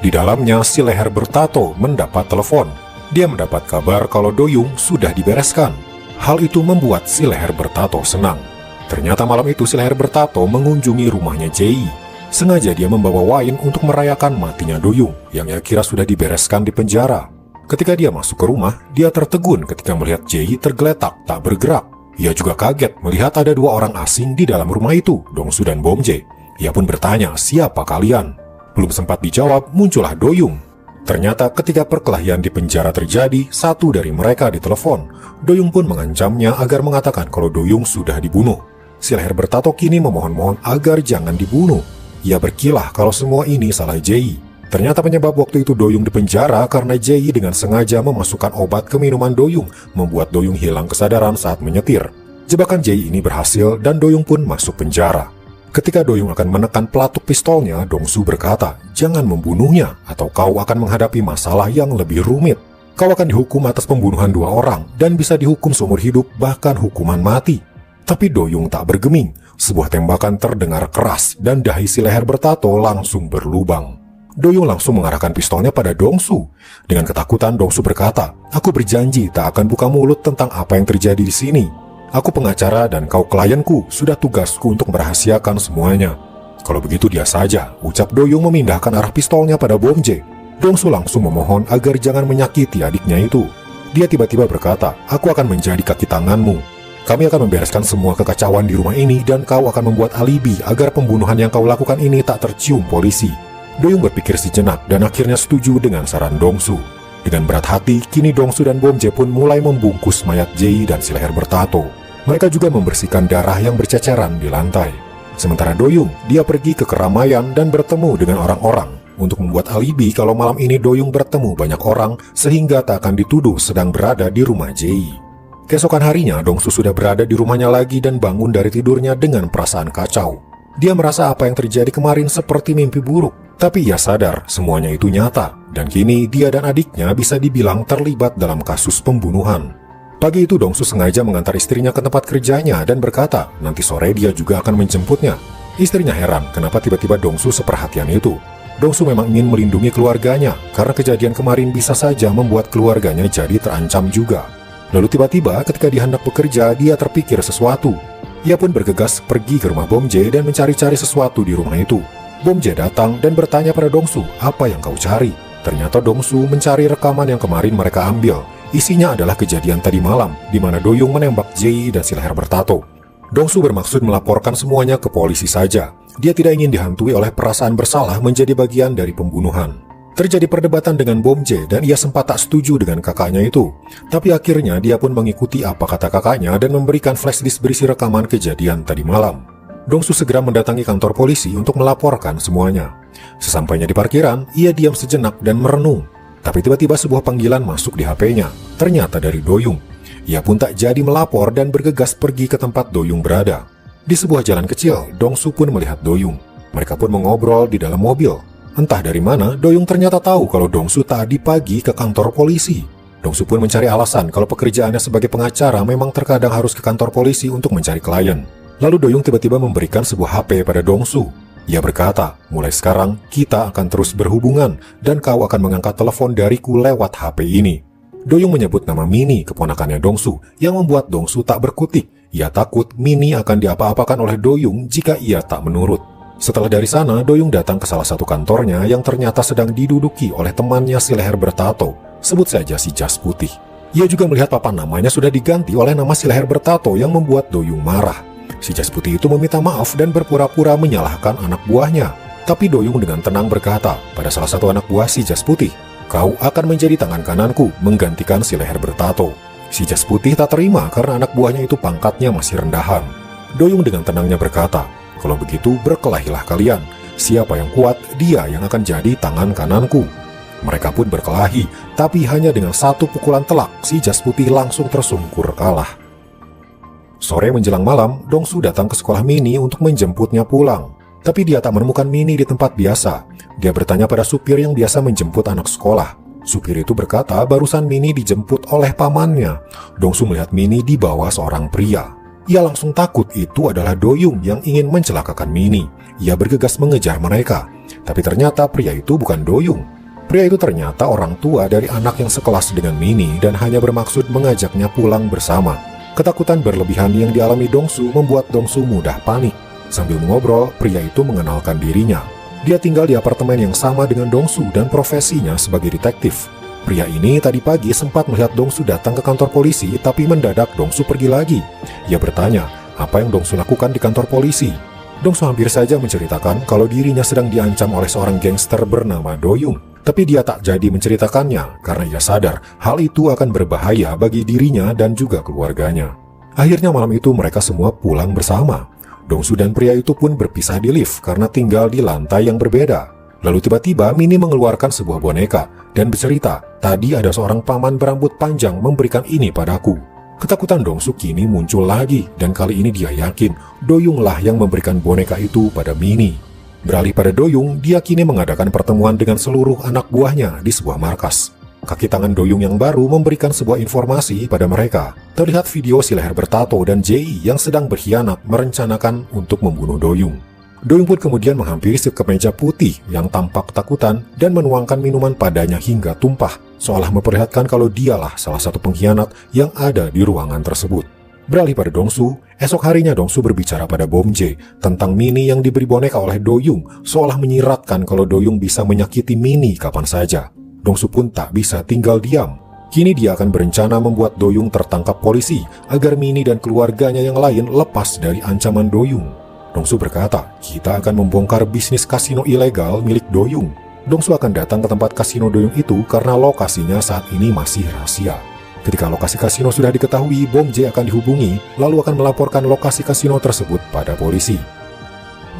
Di dalamnya si leher bertato mendapat telepon. Dia mendapat kabar kalau Doyung sudah dibereskan. Hal itu membuat si leher bertato senang. Ternyata malam itu si leher bertato mengunjungi rumahnya Jae. Sengaja dia membawa wine untuk merayakan matinya Doyung yang ia kira sudah dibereskan di penjara. Ketika dia masuk ke rumah, dia tertegun ketika melihat Jae tergeletak tak bergerak. Ia juga kaget melihat ada 2 orang asing di dalam rumah itu, Dongsu dan Bom Jae. Ia pun bertanya, "Siapa kalian?" Belum sempat dijawab, muncullah Doyung. Ternyata ketika perkelahian di penjara terjadi, satu dari mereka ditelepon. Doyung pun mengancamnya agar mengatakan kalau Doyung sudah dibunuh. Si leher bertato kini memohon-mohon agar jangan dibunuh. Ia berkilah kalau semua ini salah Jae. Ternyata penyebab waktu itu Doyung di penjara karena Jae dengan sengaja memasukkan obat ke minuman Doyung, membuat Doyung hilang kesadaran saat menyetir. Jebakan Jae ini berhasil dan Doyung pun masuk penjara. Ketika Doyung akan menekan pelatuk pistolnya, Dongsu berkata, "Jangan membunuhnya atau kau akan menghadapi masalah yang lebih rumit. Kau akan dihukum atas pembunuhan 2 orang dan bisa dihukum seumur hidup bahkan hukuman mati." Tapi Doyung tak bergeming. Sebuah tembakan terdengar keras dan dahi si leher bertato langsung berlubang. Doyung langsung mengarahkan pistolnya pada Dongsu. Dengan ketakutan Dongsu berkata, "Aku berjanji tak akan buka mulut tentang apa yang terjadi di sini. Aku pengacara dan kau klienku, sudah tugasku untuk merahasiakan semuanya." "Kalau begitu dia saja," ucap Doyung memindahkan arah pistolnya pada Bom Jae. Dongsu langsung memohon agar jangan menyakiti adiknya itu. Dia tiba-tiba berkata, "Aku akan menjadi kaki tanganmu. Kami akan membereskan semua kekacauan di rumah ini dan kau akan membuat alibi agar pembunuhan yang kau lakukan ini tak tercium polisi." Doyung berpikir sejenak dan akhirnya setuju dengan saran Dongsu. Dengan berat hati, kini Dongsu dan Bom Jae pun mulai membungkus mayat Jae dan si leher bertato. Mereka juga membersihkan darah yang berceceran di lantai. Sementara Doyung, dia pergi ke keramaian dan bertemu dengan orang-orang untuk membuat alibi kalau malam ini Doyung bertemu banyak orang sehingga tak akan dituduh sedang berada di rumah Jae. Keesokan harinya, Dongsu sudah berada di rumahnya lagi dan bangun dari tidurnya dengan perasaan kacau. Dia merasa apa yang terjadi kemarin seperti mimpi buruk, tapi ia sadar semuanya itu nyata, dan kini dia dan adiknya bisa dibilang terlibat dalam kasus pembunuhan. Pagi itu Dongsu sengaja mengantar istrinya ke tempat kerjanya dan berkata, nanti sore dia juga akan menjemputnya. Istrinya heran kenapa tiba-tiba Dongsu seperhatian itu. Dongsu memang ingin melindungi keluarganya, karena kejadian kemarin bisa saja membuat keluarganya jadi terancam juga. Lalu tiba-tiba ketika dia hendak bekerja, dia terpikir sesuatu. Ia pun bergegas pergi ke rumah Bom Jae dan mencari-cari sesuatu di rumah itu. Bom Jae datang dan bertanya pada Dongsu, "Apa yang kau cari?" Ternyata Dongsu mencari rekaman yang kemarin mereka ambil. Isinya adalah kejadian tadi malam, di mana Doyung menembak Jae dan si leher bertato. Dongsu bermaksud melaporkan semuanya ke polisi saja. Dia tidak ingin dihantui oleh perasaan bersalah menjadi bagian dari pembunuhan. Terjadi perdebatan dengan Bom Jae dan ia sempat tak setuju dengan kakaknya itu. Tapi akhirnya dia pun mengikuti apa kata kakaknya dan memberikan flashdisk berisi rekaman kejadian tadi malam. Dongsu segera mendatangi kantor polisi untuk melaporkan semuanya. Sesampainya di parkiran, ia diam sejenak dan merenung. Tapi tiba-tiba sebuah panggilan masuk di HP-nya. Ternyata dari Doyung. Ia pun tak jadi melapor dan bergegas pergi ke tempat Doyung berada. Di sebuah jalan kecil, Dongsu pun melihat Doyung. Mereka pun mengobrol di dalam mobil. Entah dari mana, Doyung ternyata tahu kalau Dongsu tadi pagi ke kantor polisi. Dongsu pun mencari alasan kalau pekerjaannya sebagai pengacara memang terkadang harus ke kantor polisi untuk mencari klien. Lalu Doyung tiba-tiba memberikan sebuah HP pada Dongsu. Ia berkata, "Mulai sekarang kita akan terus berhubungan dan kau akan mengangkat telepon dariku lewat HP ini." Doyung menyebut nama Mini, keponakannya Dongsu, yang membuat Dongsu tak berkutik. Ia takut Mini akan diapa-apakan oleh Doyung jika ia tak menurut. Setelah dari sana, Doyung datang ke salah satu kantornya yang ternyata sedang diduduki oleh temannya si leher bertato. Sebut saja si jas putih. Ia juga melihat papan namanya sudah diganti oleh nama si leher bertato yang membuat Doyung marah. Si jas putih itu meminta maaf dan berpura-pura menyalahkan anak buahnya. Tapi Doyung dengan tenang berkata pada salah satu anak buah si jas putih, "Kau akan menjadi tangan kananku menggantikan si leher bertato." Si jas putih tak terima karena anak buahnya itu pangkatnya masih rendahan. Doyung dengan tenangnya berkata, "Kalau begitu berkelahilah kalian. Siapa yang kuat, dia yang akan jadi tangan kananku." Mereka pun berkelahi, tapi hanya dengan satu pukulan telak, si jas putih langsung tersungkur kalah. Sore menjelang malam, Dongsu datang ke sekolah Mini untuk menjemputnya pulang. Tapi dia tak menemukan Mini di tempat biasa. Dia bertanya pada supir yang biasa menjemput anak sekolah. Supir itu berkata barusan Mini dijemput oleh pamannya. Dongsu melihat Mini dibawa seorang pria. Ia langsung takut itu adalah Doyung yang ingin mencelakakan Mini. Ia bergegas mengejar mereka. Tapi ternyata pria itu bukan Doyung. Pria itu ternyata orang tua dari anak yang sekelas dengan Mini dan hanya bermaksud mengajaknya pulang bersama. Ketakutan berlebihan yang dialami Dongsu membuat Dongsu mudah panik. Sambil mengobrol, pria itu mengenalkan dirinya. Dia tinggal di apartemen yang sama dengan Dongsu dan profesinya sebagai detektif. Pria ini tadi pagi sempat melihat Dongsu datang ke kantor polisi, tapi mendadak Dongsu pergi lagi. Ia bertanya, apa yang Dongsu lakukan di kantor polisi? Dongsu hampir saja menceritakan kalau dirinya sedang diancam oleh seorang gangster bernama Doyung. Tapi dia tak jadi menceritakannya karena ia sadar hal itu akan berbahaya bagi dirinya dan juga keluarganya. Akhirnya malam itu mereka semua pulang bersama. Dongsu dan pria itu pun berpisah di lift karena tinggal di lantai yang berbeda. Lalu tiba-tiba Mini mengeluarkan sebuah boneka dan bercerita, "Tadi ada seorang paman berambut panjang memberikan ini padaku." Ketakutan Dongsu kini muncul lagi dan kali ini dia yakin Doyunglah yang memberikan boneka itu pada Mini. Beralih pada Doyung, dia kini mengadakan pertemuan dengan seluruh anak buahnya di sebuah markas. Kaki tangan Doyung yang baru memberikan sebuah informasi pada mereka. Terlihat video si leher bertato dan Jae yang sedang berkhianat merencanakan untuk membunuh Doyung. Doyung pun kemudian menghampiri si kemeja putih yang tampak ketakutan dan menuangkan minuman padanya hingga tumpah, seolah memperlihatkan kalau dialah salah satu pengkhianat yang ada di ruangan tersebut. Beralih pada Dongsu, esok harinya Dongsu berbicara pada Bom Jae tentang Mini yang diberi boneka oleh Doyung, seolah menyiratkan kalau Doyung bisa menyakiti Mini kapan saja. Dongsu pun tak bisa tinggal diam. Kini dia akan berencana membuat Doyung tertangkap polisi agar Mini dan keluarganya yang lain lepas dari ancaman Doyung. Dongsu berkata, "Kita akan membongkar bisnis kasino ilegal milik Doyung." Dongsu akan datang ke tempat kasino Doyung itu karena lokasinya saat ini masih rahasia. Ketika lokasi kasino sudah diketahui, Bom Jae akan dihubungi, lalu akan melaporkan lokasi kasino tersebut pada polisi.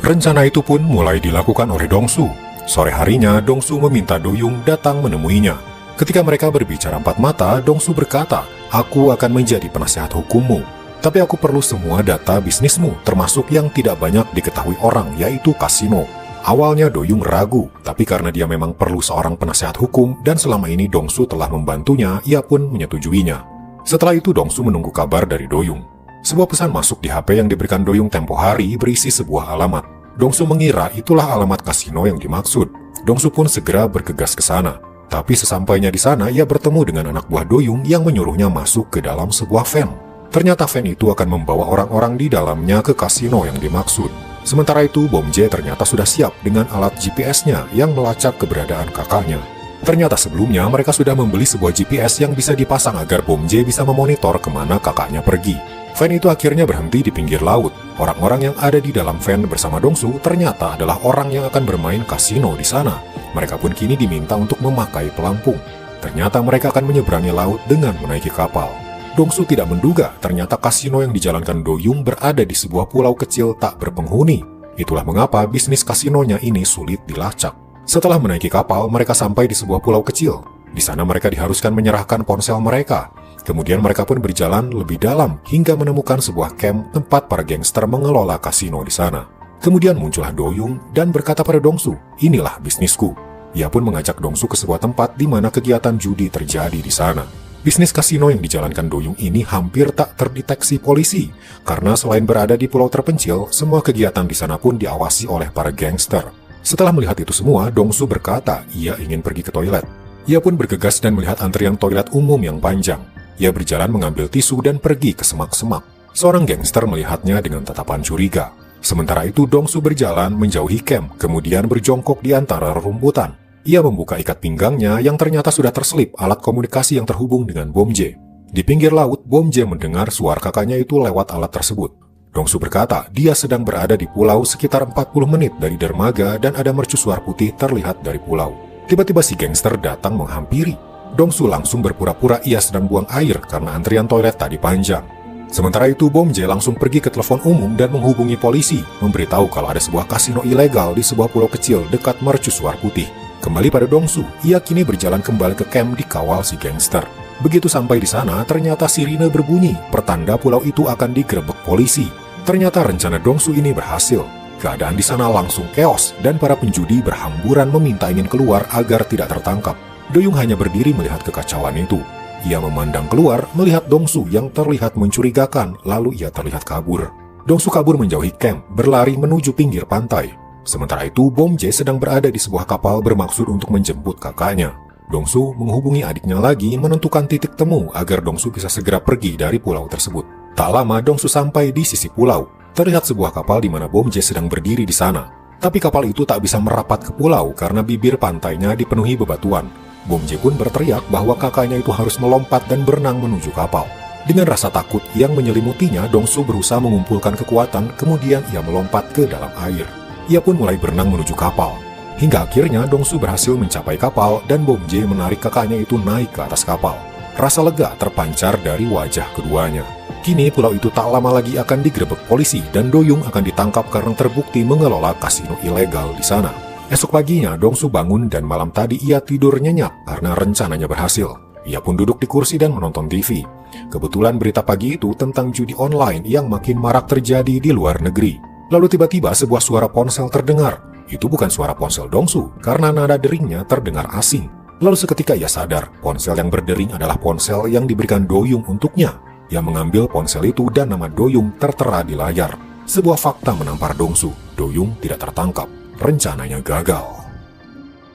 Rencana itu pun mulai dilakukan oleh Dongsu. Sore harinya, Dongsu meminta Doyung datang menemuinya. Ketika mereka berbicara empat mata, Dongsu berkata, "Aku akan menjadi penasehat hukummu. Tapi aku perlu semua data bisnismu, termasuk yang tidak banyak diketahui orang, yaitu kasino." Awalnya Doyung ragu, tapi karena dia memang perlu seorang penasehat hukum dan selama ini Dongsu telah membantunya, ia pun menyetujuinya. Setelah itu Dongsu menunggu kabar dari Doyung. Sebuah pesan masuk di HP yang diberikan Doyung tempo hari berisi sebuah alamat. Dongsu mengira itulah alamat kasino yang dimaksud. Dongsu pun segera bergegas ke sana. Tapi sesampainya di sana, ia bertemu dengan anak buah Doyung yang menyuruhnya masuk ke dalam sebuah van. Ternyata van itu akan membawa orang-orang di dalamnya ke kasino yang dimaksud. Sementara itu, Bom J ternyata sudah siap dengan alat GPS-nya yang melacak keberadaan kakaknya. Ternyata sebelumnya mereka sudah membeli sebuah GPS yang bisa dipasang agar Bom J bisa memonitor kemana kakaknya pergi. Van itu akhirnya berhenti di pinggir laut. Orang-orang yang ada di dalam van bersama Dongsu ternyata adalah orang yang akan bermain kasino di sana. Mereka pun kini diminta untuk memakai pelampung. Ternyata mereka akan menyeberangi laut dengan menaiki kapal. Dongsu tidak menduga ternyata kasino yang dijalankan Do-young berada di sebuah pulau kecil tak berpenghuni. Itulah mengapa bisnis kasinonya ini sulit dilacak. Setelah menaiki kapal, mereka sampai di sebuah pulau kecil. Di sana mereka diharuskan menyerahkan ponsel mereka. Kemudian mereka pun berjalan lebih dalam hingga menemukan sebuah camp tempat para gangster mengelola kasino di sana. Kemudian muncullah Do-young dan berkata pada Dongsu, "Inilah bisnisku." Ia pun mengajak Dongsu ke sebuah tempat di mana kegiatan judi terjadi di sana. Bisnis kasino yang dijalankan Do-young ini hampir tak terdeteksi polisi, karena selain berada di pulau terpencil, semua kegiatan di sana pun diawasi oleh para gangster. Setelah melihat itu semua, Dongsu berkata ia ingin pergi ke toilet. Ia pun bergegas dan melihat antrian toilet umum yang panjang. Ia berjalan mengambil tisu dan pergi ke semak-semak. Seorang gangster melihatnya dengan tatapan curiga. Sementara itu Dongsu berjalan menjauhi camp, kemudian berjongkok di antara rerumputan. Ia membuka ikat pinggangnya yang ternyata sudah terselip alat komunikasi yang terhubung dengan Bom J. Di pinggir laut, Bom J mendengar suara kakaknya itu lewat alat tersebut. Dongsu berkata dia sedang berada di pulau sekitar 40 menit dari dermaga dan ada mercusuar putih terlihat dari pulau. Tiba-tiba si gangster datang menghampiri. Dongsu langsung berpura-pura ia sedang buang air karena antrian toilet tadi panjang. Sementara itu Bom J langsung pergi ke telepon umum dan menghubungi polisi, memberitahu kalau ada sebuah kasino ilegal di sebuah pulau kecil dekat mercusuar putih. Kembali pada Dongsu, ia kini berjalan kembali ke camp dikawal si gangster. Begitu sampai di sana, ternyata sirine berbunyi, pertanda pulau itu akan digerebek polisi. Ternyata rencana Dongsu ini berhasil. Keadaan di sana langsung keos dan para penjudi berhamburan meminta ingin keluar agar tidak tertangkap. Do-young hanya berdiri melihat kekacauan itu. Ia memandang keluar, melihat Dongsu yang terlihat mencurigakan, lalu ia terlihat kabur. Dongsu kabur menjauhi camp, berlari menuju pinggir pantai. Sementara itu, Bom J sedang berada di sebuah kapal bermaksud untuk menjemput kakaknya. Dongsu menghubungi adiknya lagi menentukan titik temu agar Dongsu bisa segera pergi dari pulau tersebut. Tak lama Dongsu sampai di sisi pulau. Terlihat sebuah kapal di mana Bom J sedang berdiri di sana. Tapi kapal itu tak bisa merapat ke pulau karena bibir pantainya dipenuhi bebatuan. Bom J pun berteriak bahwa kakaknya itu harus melompat dan berenang menuju kapal. Dengan rasa takut yang menyelimutinya, Dongsu berusaha mengumpulkan kekuatan, kemudian ia melompat ke dalam air. Ia pun mulai berenang menuju kapal. Hingga akhirnya Dongsu berhasil mencapai kapal dan Bom J menarik kakaknya itu naik ke atas kapal. Rasa lega terpancar dari wajah keduanya. Kini pulau itu tak lama lagi akan digerebek polisi dan Do-young akan ditangkap karena terbukti mengelola kasino ilegal di sana. Esok paginya Dongsu bangun dan malam tadi ia tidur nyenyak karena rencananya berhasil. Ia pun duduk di kursi dan menonton TV. Kebetulan berita pagi itu tentang judi online yang makin marak terjadi di luar negeri. Lalu tiba-tiba sebuah suara ponsel terdengar. Itu bukan suara ponsel Dongsu, karena nada deringnya terdengar asing. Lalu seketika ia sadar, ponsel yang berdering adalah ponsel yang diberikan Do-young untuknya. Ia mengambil ponsel itu dan nama Do-young tertera di layar. Sebuah fakta menampar Dongsu, Do-young tidak tertangkap. Rencananya gagal.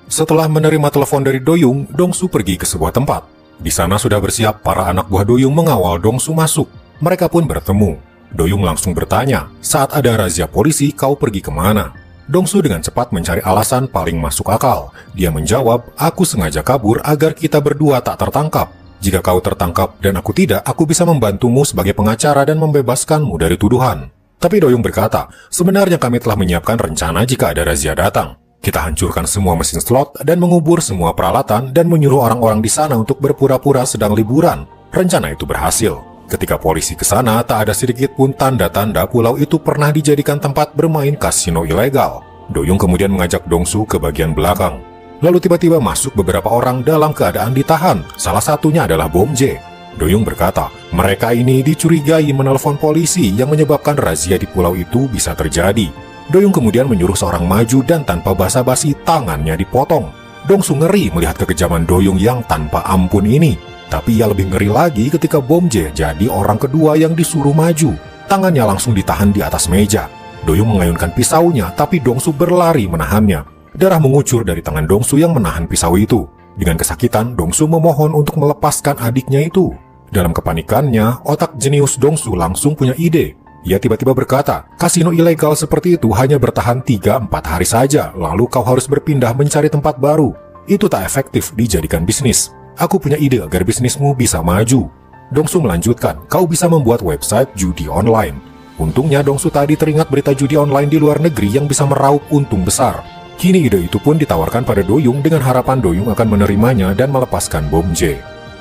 Setelah menerima telepon dari Do-young, Dongsu pergi ke sebuah tempat. Di sana sudah bersiap para anak buah Do-young mengawal Dongsu masuk. Mereka pun bertemu. Do-young langsung bertanya, "Saat ada razia polisi, kau pergi kemana?" Dongsu dengan cepat mencari alasan paling masuk akal. Dia menjawab, "Aku sengaja kabur agar kita berdua tak tertangkap. Jika kau tertangkap dan aku tidak, aku bisa membantumu sebagai pengacara dan membebaskanmu dari tuduhan." Tapi Do-young berkata, "Sebenarnya kami telah menyiapkan rencana jika ada razia datang. Kita hancurkan semua mesin slot dan mengubur semua peralatan dan menyuruh orang-orang di sana untuk berpura-pura sedang liburan." Rencana itu berhasil. Ketika polisi ke sana, tak ada sedikit pun tanda-tanda pulau itu pernah dijadikan tempat bermain kasino ilegal. Do-young kemudian mengajak Dongsu ke bagian belakang. Lalu tiba-tiba masuk beberapa orang dalam keadaan ditahan. Salah satunya adalah Bom J. Do-young berkata, mereka ini dicurigai menelpon polisi yang menyebabkan razia di pulau itu bisa terjadi. Do-young kemudian menyuruh seorang maju dan tanpa basa-basi tangannya dipotong. Dongsu ngeri melihat kekejaman Do-young yang tanpa ampun ini. Tapi ia lebih ngeri lagi ketika Bom J jadi orang kedua yang disuruh maju. Tangannya langsung ditahan di atas meja. Do-young mengayunkan pisaunya, tapi Dongsu berlari menahannya. Darah mengucur dari tangan Dongsu yang menahan pisau itu. Dengan kesakitan, Dongsu memohon untuk melepaskan adiknya itu. Dalam kepanikannya, otak jenius Dongsu langsung punya ide. Ia tiba-tiba berkata, kasino ilegal seperti itu hanya bertahan 3-4 hari saja, lalu kau harus berpindah mencari tempat baru. Itu tak efektif dijadikan bisnis. Aku punya ide agar bisnismu bisa maju. Dongsu melanjutkan, kau bisa membuat website judi online. Untungnya Dongsu tadi teringat berita judi online di luar negeri yang bisa meraup untung besar. Kini ide itu pun ditawarkan pada Doyung dengan harapan Doyung akan menerimanya dan melepaskan bom J.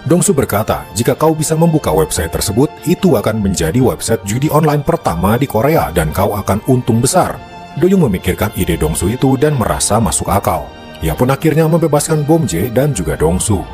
Dongsu berkata, jika kau bisa membuka website tersebut, itu akan menjadi website judi online pertama di Korea dan kau akan untung besar. Doyung memikirkan ide Dongsu itu dan merasa masuk akal. Ia pun akhirnya membebaskan bom J dan juga Dongsu.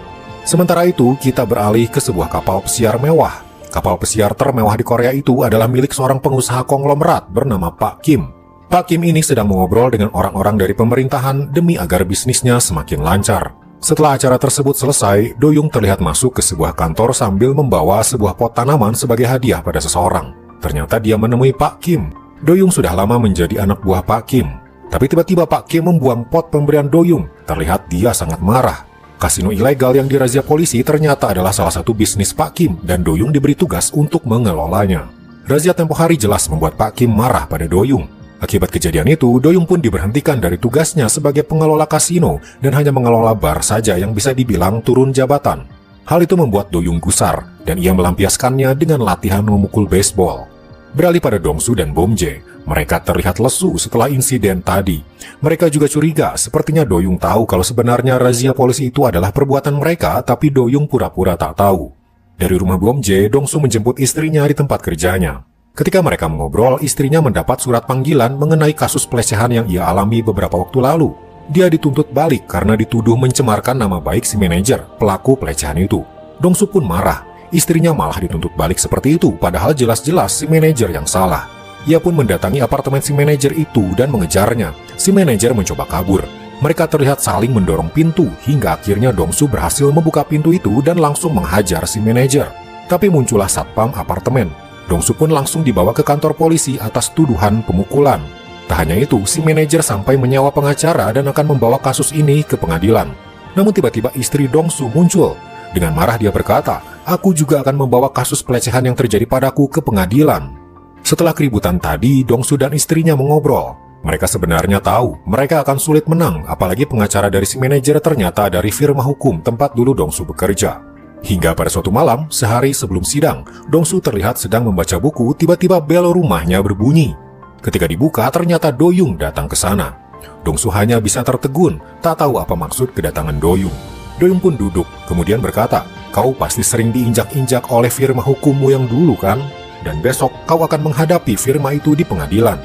Sementara itu, kita beralih ke sebuah kapal pesiar mewah. Kapal pesiar termewah di Korea itu adalah milik seorang pengusaha konglomerat bernama Pak Kim. Pak Kim ini sedang mengobrol dengan orang-orang dari pemerintahan demi agar bisnisnya semakin lancar. Setelah acara tersebut selesai, Doyung terlihat masuk ke sebuah kantor sambil membawa sebuah pot tanaman sebagai hadiah pada seseorang. Ternyata dia menemui Pak Kim. Doyung sudah lama menjadi anak buah Pak Kim. Tapi tiba-tiba Pak Kim membuang pot pemberian Doyung. Terlihat dia sangat marah. Kasino ilegal yang dirazia polisi ternyata adalah salah satu bisnis Pak Kim dan Doyung diberi tugas untuk mengelolanya. Razia tempo hari jelas membuat Pak Kim marah pada Doyung. Akibat kejadian itu, Doyung pun diberhentikan dari tugasnya sebagai pengelola kasino dan hanya mengelola bar saja yang bisa dibilang turun jabatan. Hal itu membuat Doyung gusar dan ia melampiaskannya dengan latihan memukul baseball. Beralih pada Dongsu dan Bom J, mereka terlihat lesu setelah insiden tadi. Mereka juga curiga, sepertinya Doyung tahu kalau sebenarnya razia polisi itu adalah perbuatan mereka, tapi Doyung pura-pura tak tahu. Dari rumah Bom J, Dongsu menjemput istrinya di tempat kerjanya. Ketika mereka mengobrol, istrinya mendapat surat panggilan mengenai kasus pelecehan yang ia alami beberapa waktu lalu. Dia dituntut balik karena dituduh mencemarkan nama baik si manajer, pelaku pelecehan itu. Dongsu pun marah. Istrinya malah dituntut balik seperti itu, padahal jelas-jelas si manajer yang salah. Ia pun mendatangi apartemen si manajer itu dan mengejarnya. Si manajer mencoba kabur. Mereka terlihat saling mendorong pintu, hingga akhirnya Dongsu berhasil membuka pintu itu dan langsung menghajar si manajer. Tapi muncullah satpam apartemen. Dongsu pun langsung dibawa ke kantor polisi atas tuduhan pemukulan. Tak hanya itu, si manajer sampai menyewa pengacara dan akan membawa kasus ini ke pengadilan. Namun tiba-tiba istri Dongsu muncul. Dengan marah dia berkata, aku juga akan membawa kasus pelecehan yang terjadi padaku ke pengadilan. Setelah keributan tadi, Dongsu dan istrinya mengobrol. Mereka sebenarnya tahu mereka akan sulit menang, apalagi pengacara dari si manajer ternyata dari firma hukum tempat dulu Dongsu bekerja. Hingga pada suatu malam, sehari sebelum sidang, Dongsu terlihat sedang membaca buku, tiba-tiba bel rumahnya berbunyi. Ketika dibuka, ternyata Doyung datang ke sana. Dongsu hanya bisa tertegun, tak tahu apa maksud kedatangan Doyung. Doyung pun duduk, kemudian berkata, kau pasti sering diinjak-injak oleh firma hukummu yang dulu kan? Dan besok kau akan menghadapi firma itu di pengadilan.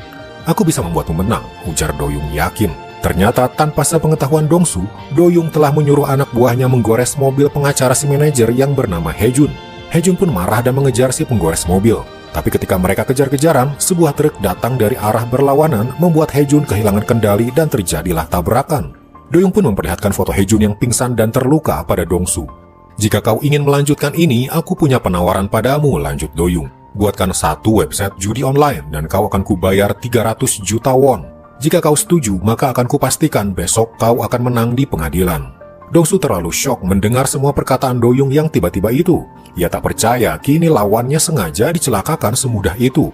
Aku bisa membuatmu menang, ujar Doyung yakin. Ternyata tanpa sepengetahuan Dongsu, Doyung telah menyuruh anak buahnya menggores mobil pengacara si manajer yang bernama Hejun. Hejun pun marah dan mengejar si penggores mobil. Tapi ketika mereka kejar-kejaran, sebuah truk datang dari arah berlawanan membuat Hejun kehilangan kendali dan terjadilah tabrakan. Doyung pun memperlihatkan foto Hejun yang pingsan dan terluka pada Dongsu. Jika kau ingin melanjutkan ini, aku punya penawaran padamu, lanjut Doyung. Buatkan satu website judi online dan kau akan kubayar 300 juta won. Jika kau setuju, maka akan kupastikan besok kau akan menang di pengadilan. Dongsu terlalu syok mendengar semua perkataan Doyung yang tiba-tiba itu. Ia tak percaya kini lawannya sengaja dicelakakan semudah itu.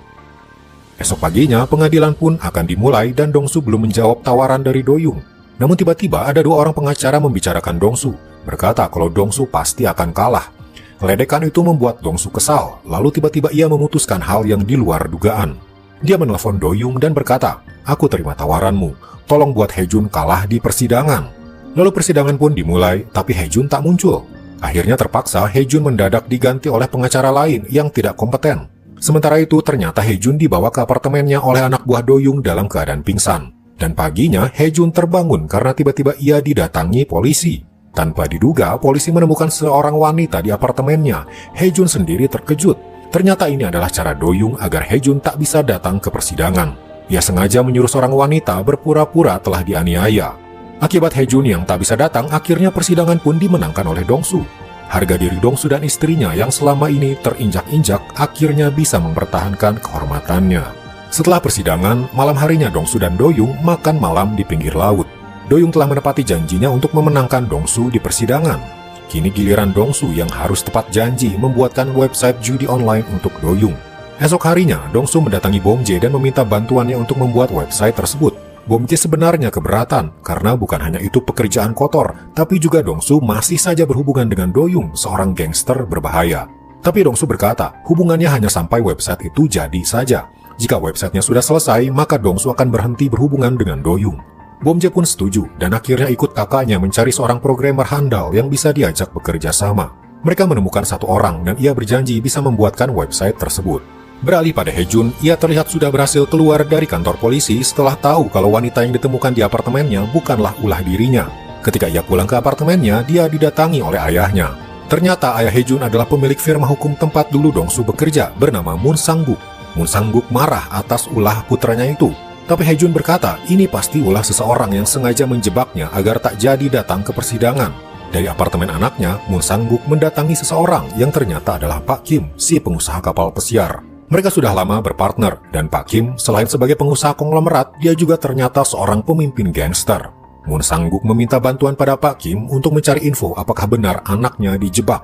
Esok paginya, pengadilan pun akan dimulai dan Dongsu belum menjawab tawaran dari Doyung. Namun tiba-tiba ada dua orang pengacara membicarakan Dongsu, berkata kalau Dongsu pasti akan kalah. Ledekan itu membuat Dongsu kesal, lalu tiba-tiba ia memutuskan hal yang di luar dugaan. Dia menelpon Doyung dan berkata, aku terima tawaranmu, tolong buat Hejun kalah di persidangan. Lalu persidangan pun dimulai, tapi Hejun tak muncul. Akhirnya terpaksa Hejun mendadak diganti oleh pengacara lain yang tidak kompeten. Sementara itu ternyata Hejun dibawa ke apartemennya oleh anak buah Doyung dalam keadaan pingsan. Dan paginya Hejun terbangun karena tiba-tiba ia didatangi polisi. Tanpa diduga, polisi menemukan seorang wanita di apartemennya. Hejun sendiri terkejut. Ternyata ini adalah cara Doyung agar Hejun tak bisa datang ke persidangan. Ia sengaja menyuruh seorang wanita berpura-pura telah dianiaya. Akibat Hejun yang tak bisa datang, akhirnya persidangan pun dimenangkan oleh Dongsu. Harga diri Dongsu dan istrinya yang selama ini terinjak-injak akhirnya bisa mempertahankan kehormatannya. Setelah persidangan, malam harinya Dongsu dan Doyung makan malam di pinggir laut. Doyung telah menepati janjinya untuk memenangkan Dongsu di persidangan. Kini giliran Dongsu yang harus tepat janji membuatkan website judi online untuk Doyung. Esok harinya, Dongsu mendatangi Bomje dan meminta bantuannya untuk membuat website tersebut. Bomje sebenarnya keberatan, karena bukan hanya itu pekerjaan kotor, tapi juga Dongsu masih saja berhubungan dengan Doyung, seorang gangster berbahaya. Tapi Dongsu berkata, hubungannya hanya sampai website itu jadi saja. Jika websitenya sudah selesai, maka Dongsu akan berhenti berhubungan dengan Doyung. Bomje pun setuju, dan akhirnya ikut kakaknya mencari seorang programmer handal yang bisa diajak bekerja sama. Mereka menemukan satu orang, dan ia berjanji bisa membuatkan website tersebut. Beralih pada Hejun, ia terlihat sudah berhasil keluar dari kantor polisi setelah tahu kalau wanita yang ditemukan di apartemennya bukanlah ulah dirinya. Ketika ia pulang ke apartemennya, dia didatangi oleh ayahnya. Ternyata ayah Hejun adalah pemilik firma hukum tempat dulu Dongsu bekerja, bernama Moon Sang-guk. Moon Sang-guk marah atas ulah putranya itu. Tapi Hejun berkata, ini pasti ulah seseorang yang sengaja menjebaknya agar tak jadi datang ke persidangan. Dari apartemen anaknya, Moon Sang-guk mendatangi seseorang yang ternyata adalah Pak Kim, si pengusaha kapal pesiar. Mereka sudah lama berpartner, dan Pak Kim, selain sebagai pengusaha konglomerat, dia juga ternyata seorang pemimpin gangster. Moon Sang-guk meminta bantuan pada Pak Kim untuk mencari info apakah benar anaknya dijebak.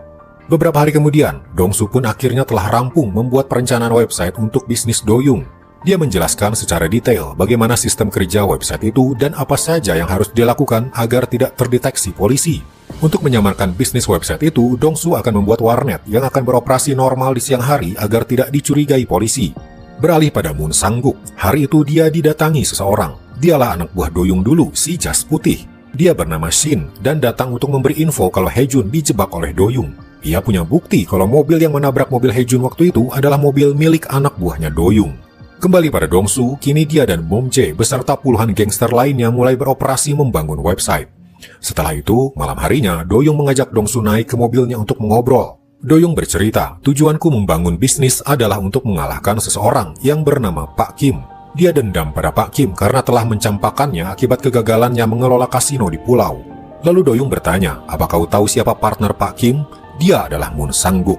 Beberapa hari kemudian, Dongsu pun akhirnya telah rampung membuat perencanaan website untuk bisnis Doyung. Dia menjelaskan secara detail bagaimana sistem kerja website itu dan apa saja yang harus dilakukan agar tidak terdeteksi polisi. Untuk menyamarkan bisnis website itu, Dongsu akan membuat warnet yang akan beroperasi normal di siang hari agar tidak dicurigai polisi. Beralih pada Moon Sang-guk, hari itu dia didatangi seseorang. Dialah anak buah Doyung dulu, si jas putih. Dia bernama Shin dan datang untuk memberi info kalau Hejun dijebak oleh Doyung. Ia punya bukti kalau mobil yang menabrak mobil Hejun waktu itu adalah mobil milik anak buahnya Doyung. Kembali pada Dongsu, kini dia dan Bomje beserta puluhan gangster lainnya mulai beroperasi membangun website. Setelah itu, malam harinya, Doyung mengajak Dongsu naik ke mobilnya untuk mengobrol. Doyung bercerita, tujuanku membangun bisnis adalah untuk mengalahkan seseorang yang bernama Pak Kim. Dia dendam pada Pak Kim karena telah mencampakkannya akibat kegagalannya mengelola kasino di pulau. Lalu Doyung bertanya, apa kau tahu siapa partner Pak Kim? Dia adalah Moon Sang-guk.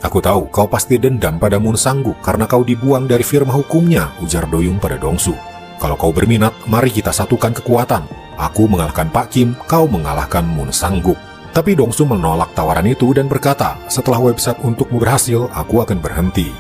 Aku tahu kau pasti dendam pada Moon Sang-guk karena kau dibuang dari firma hukumnya, ujar Doyung pada Dongsu. Kalau kau berminat, mari kita satukan kekuatan. Aku mengalahkan Pak Kim, kau mengalahkan Moon Sang-guk. Tapi Dongsu menolak tawaran itu dan berkata, setelah website untukmu berhasil, aku akan berhenti.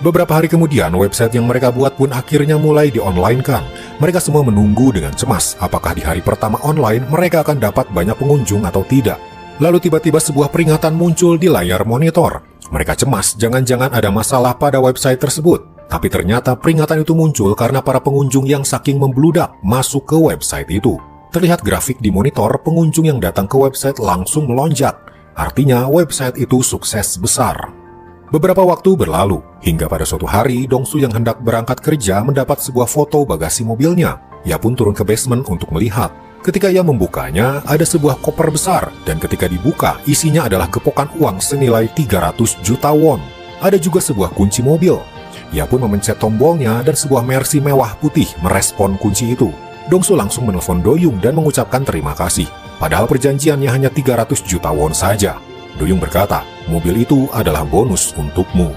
Beberapa hari kemudian, website yang mereka buat pun akhirnya mulai di-online-kan. Mereka semua menunggu dengan cemas apakah di hari pertama online mereka akan dapat banyak pengunjung atau tidak. Lalu tiba-tiba sebuah peringatan muncul di layar monitor. Mereka cemas jangan-jangan ada masalah pada website tersebut. Tapi ternyata peringatan itu muncul karena para pengunjung yang saking membludak masuk ke website itu. Terlihat grafik di monitor, pengunjung yang datang ke website langsung melonjak. Artinya website itu sukses besar. Beberapa waktu berlalu, hingga pada suatu hari Dongsu yang hendak berangkat kerja mendapat sebuah foto bagasi mobilnya. Ia pun turun ke basement untuk melihat. Ketika ia membukanya, ada sebuah koper besar, dan ketika dibuka, isinya adalah gepokan uang senilai 300 juta won. Ada juga sebuah kunci mobil. Ia pun memencet tombolnya dan sebuah Mercy mewah putih merespon kunci itu. Dongsu langsung menelpon Doyung dan mengucapkan terima kasih. Padahal perjanjiannya hanya 300 juta won saja. Doyung berkata, mobil itu adalah bonus untukmu.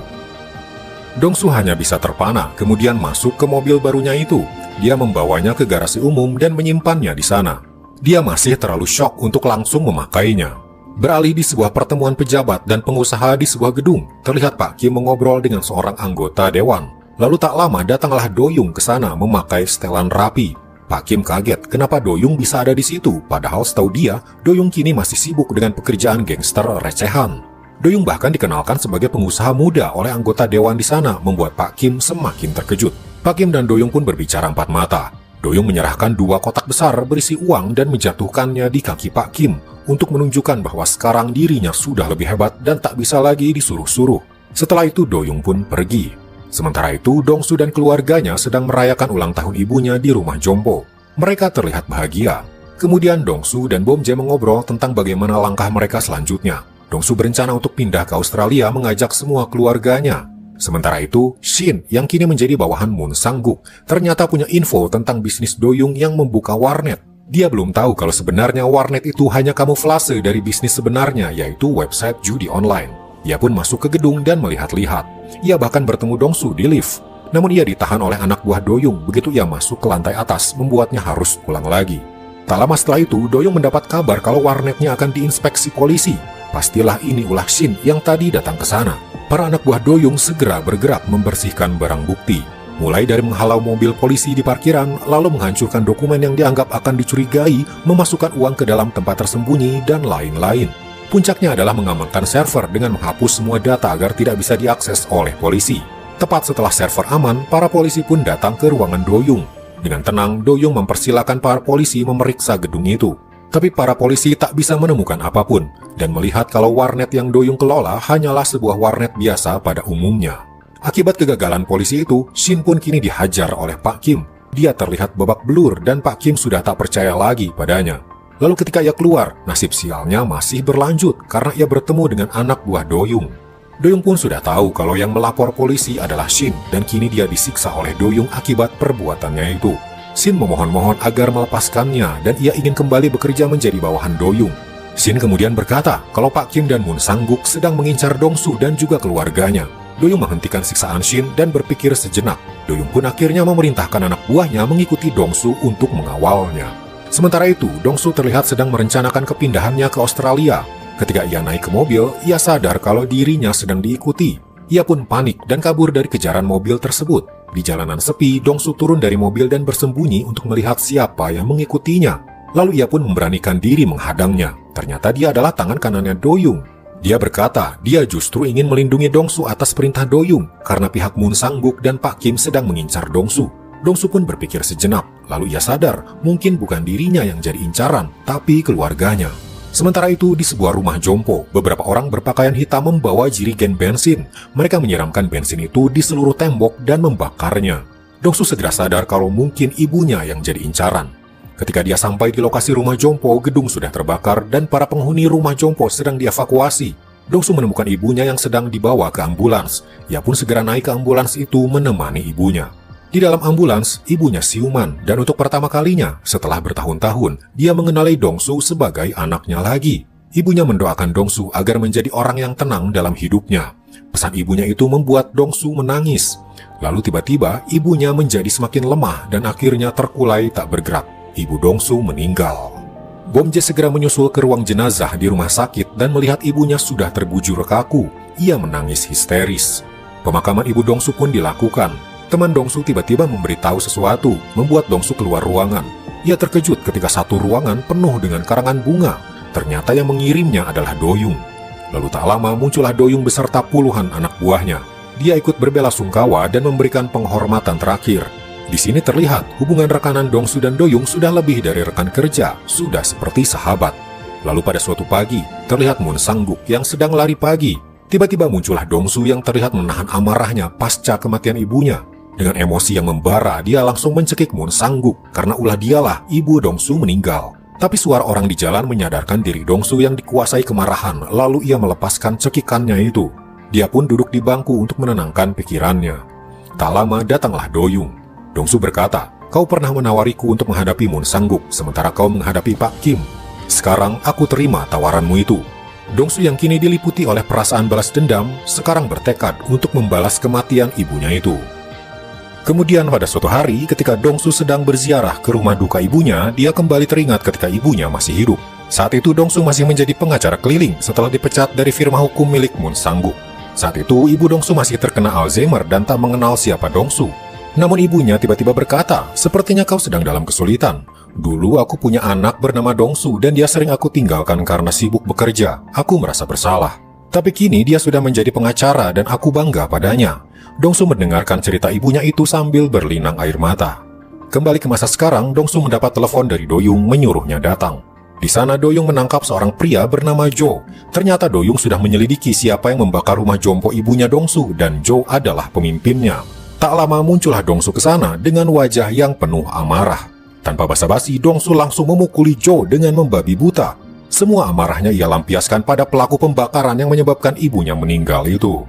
Dongsu hanya bisa terpana, kemudian masuk ke mobil barunya itu. Dia membawanya ke garasi umum dan menyimpannya di sana. Dia masih terlalu syok untuk langsung memakainya. Beralih di sebuah pertemuan pejabat dan pengusaha di sebuah gedung, terlihat Pak Kim mengobrol dengan seorang anggota dewan. Lalu tak lama datanglah Doyung ke sana memakai setelan rapi. Pak Kim kaget kenapa Doyung bisa ada di situ, padahal setahu dia, Doyung kini masih sibuk dengan pekerjaan gangster recehan. Doyung bahkan dikenalkan sebagai pengusaha muda oleh anggota dewan di sana, membuat Pak Kim semakin terkejut. Pak Kim dan Doyung pun berbicara empat mata. Doyung menyerahkan 2 kotak besar berisi uang dan menjatuhkannya di kaki Pak Kim untuk menunjukkan bahwa sekarang dirinya sudah lebih hebat dan tak bisa lagi disuruh-suruh. Setelah itu Doyung pun pergi. Sementara itu Dongsu dan keluarganya sedang merayakan ulang tahun ibunya di rumah Jompo. Mereka terlihat bahagia. Kemudian Dongsu dan Bomje mengobrol tentang bagaimana langkah mereka selanjutnya. Dongsu berencana untuk pindah ke Australia mengajak semua keluarganya. Sementara itu, Shin yang kini menjadi bawahan Moon Sang-guk ternyata punya info tentang bisnis Doyung yang membuka warnet. Dia belum tahu kalau sebenarnya warnet itu hanya kamuflase dari bisnis sebenarnya, yaitu website judi online. Ia pun masuk ke gedung dan melihat-lihat. Ia bahkan bertemu Dongsu di lift. Namun ia ditahan oleh anak buah Doyung begitu ia masuk ke lantai atas, membuatnya harus pulang lagi. Tak lama setelah itu, Doyung mendapat kabar kalau warnetnya akan diinspeksi polisi. Pastilah ini ulah Shin yang tadi datang ke sana. Para anak buah Doyung segera bergerak membersihkan barang bukti. Mulai dari menghalau mobil polisi di parkiran, lalu menghancurkan dokumen yang dianggap akan dicurigai, memasukkan uang ke dalam tempat tersembunyi, dan lain-lain. Puncaknya adalah mengamankan server dengan menghapus semua data agar tidak bisa diakses oleh polisi. Tepat setelah server aman, para polisi pun datang ke ruangan Doyung. Dengan tenang, Doyung mempersilahkan para polisi memeriksa gedung itu. Tapi para polisi tak bisa menemukan apapun, dan melihat kalau warnet yang Doyung kelola hanyalah sebuah warnet biasa pada umumnya. Akibat kegagalan polisi itu, Shin pun kini dihajar oleh Pak Kim. Dia terlihat babak belur dan Pak Kim sudah tak percaya lagi padanya. Lalu ketika ia keluar, nasib sialnya masih berlanjut karena ia bertemu dengan anak buah Doyung. Doyung pun sudah tahu kalau yang melapor polisi adalah Shin dan kini dia disiksa oleh Doyung akibat perbuatannya itu. Shin memohon-mohon agar melepaskannya dan ia ingin kembali bekerja menjadi bawahan Doyung. Shin kemudian berkata kalau Pak Kim dan Moon Sang-guk sedang mengincar Dong-su dan juga keluarganya. Doyung menghentikan siksaan Shin dan berpikir sejenak. Doyung pun akhirnya memerintahkan anak buahnya mengikuti Dong-su untuk mengawalnya. Sementara itu, Dong-su terlihat sedang merencanakan kepindahannya ke Australia. Ketika ia naik ke mobil, ia sadar kalau dirinya sedang diikuti. Ia pun panik dan kabur dari kejaran mobil tersebut. Di jalanan sepi, Dong-su turun dari mobil dan bersembunyi untuk melihat siapa yang mengikutinya. Lalu ia pun memberanikan diri menghadangnya. Ternyata dia adalah tangan kanannya Doyung. Dia berkata, dia justru ingin melindungi Dong-su atas perintah Doyung karena pihak Moon Sang-guk dan Pak Kim sedang mengincar Dong-su. Dong-su pun berpikir sejenak. Lalu ia sadar, mungkin bukan dirinya yang jadi incaran, tapi keluarganya. Sementara itu, di sebuah rumah jompo, beberapa orang berpakaian hitam membawa jirigen bensin. Mereka menyiramkan bensin itu di seluruh tembok dan membakarnya. Dong-su segera sadar kalau mungkin ibunya yang jadi incaran. Ketika dia sampai di lokasi rumah jompo, gedung sudah terbakar dan para penghuni rumah jompo sedang dievakuasi. Dong-su menemukan ibunya yang sedang dibawa ke ambulans. Ia pun segera naik ke ambulans itu menemani ibunya. Di dalam ambulans, ibunya siuman, dan untuk pertama kalinya, setelah bertahun-tahun, dia mengenali Dong-su sebagai anaknya lagi. Ibunya mendoakan Dong-su agar menjadi orang yang tenang dalam hidupnya. Pesan ibunya itu membuat Dong-su menangis. Lalu tiba-tiba, ibunya menjadi semakin lemah dan akhirnya terkulai tak bergerak. Ibu Dong-su meninggal. Bom Jae segera menyusul ke ruang jenazah di rumah sakit dan melihat ibunya sudah terbujur kaku. Ia menangis histeris. Pemakaman ibu Dong-su pun dilakukan. Teman Dong-su tiba-tiba memberitahu sesuatu, membuat Dong-su keluar ruangan. Ia terkejut ketika satu ruangan penuh dengan karangan bunga. Ternyata yang mengirimnya adalah Doyung. Lalu tak lama muncullah Doyung beserta puluhan anak buahnya. Dia ikut berbelasungkawa dan memberikan penghormatan terakhir. Di sini terlihat hubungan rekanan Dong-su dan Doyung sudah lebih dari rekan kerja, sudah seperti sahabat. Lalu pada suatu pagi, terlihat Moon Sang-guk yang sedang lari pagi. Tiba-tiba muncullah Dong-su yang terlihat menahan amarahnya pasca kematian ibunya. Dengan emosi yang membara, dia langsung mencekik Moon Sang-guk karena ulah dialah ibu Dong-su meninggal. Tapi suara orang di jalan menyadarkan diri Dong-su yang dikuasai kemarahan, lalu ia melepaskan cekikannya itu. Dia pun duduk di bangku untuk menenangkan pikirannya. Tak lama datanglah Doyung. Dong-su berkata, "Kau pernah menawariku untuk menghadapi Moon Sang-guk, sementara kau menghadapi Pak Kim. Sekarang aku terima tawaranmu itu." Dong-su yang kini diliputi oleh perasaan balas dendam, sekarang bertekad untuk membalas kematian ibunya itu. Kemudian pada suatu hari, ketika Dong-su sedang berziarah ke rumah duka ibunya, dia kembali teringat ketika ibunya masih hidup. Saat itu Dong-su masih menjadi pengacara keliling setelah dipecat dari firma hukum milik Moon Sang-guk. Saat itu, ibu Dong-su masih terkena Alzheimer dan tak mengenal siapa Dong-su. Namun ibunya tiba-tiba berkata, "Sepertinya kau sedang dalam kesulitan. Dulu aku punya anak bernama Dong-su dan dia sering aku tinggalkan karena sibuk bekerja. Aku merasa bersalah. Tapi kini dia sudah menjadi pengacara dan aku bangga padanya." Dong-su mendengarkan cerita ibunya itu sambil berlinang air mata. Kembali ke masa sekarang, Dong-su mendapat telepon dari Doyung menyuruhnya datang. Di sana Doyung menangkap seorang pria bernama Jo. Ternyata Doyung sudah menyelidiki siapa yang membakar rumah jompo ibunya Dong-su dan Jo adalah pemimpinnya. Tak lama muncullah Dong-su ke sana dengan wajah yang penuh amarah. Tanpa basa-basi, Dong-su langsung memukuli Jo dengan membabi buta. Semua amarahnya ia lampiaskan pada pelaku pembakaran yang menyebabkan ibunya meninggal itu.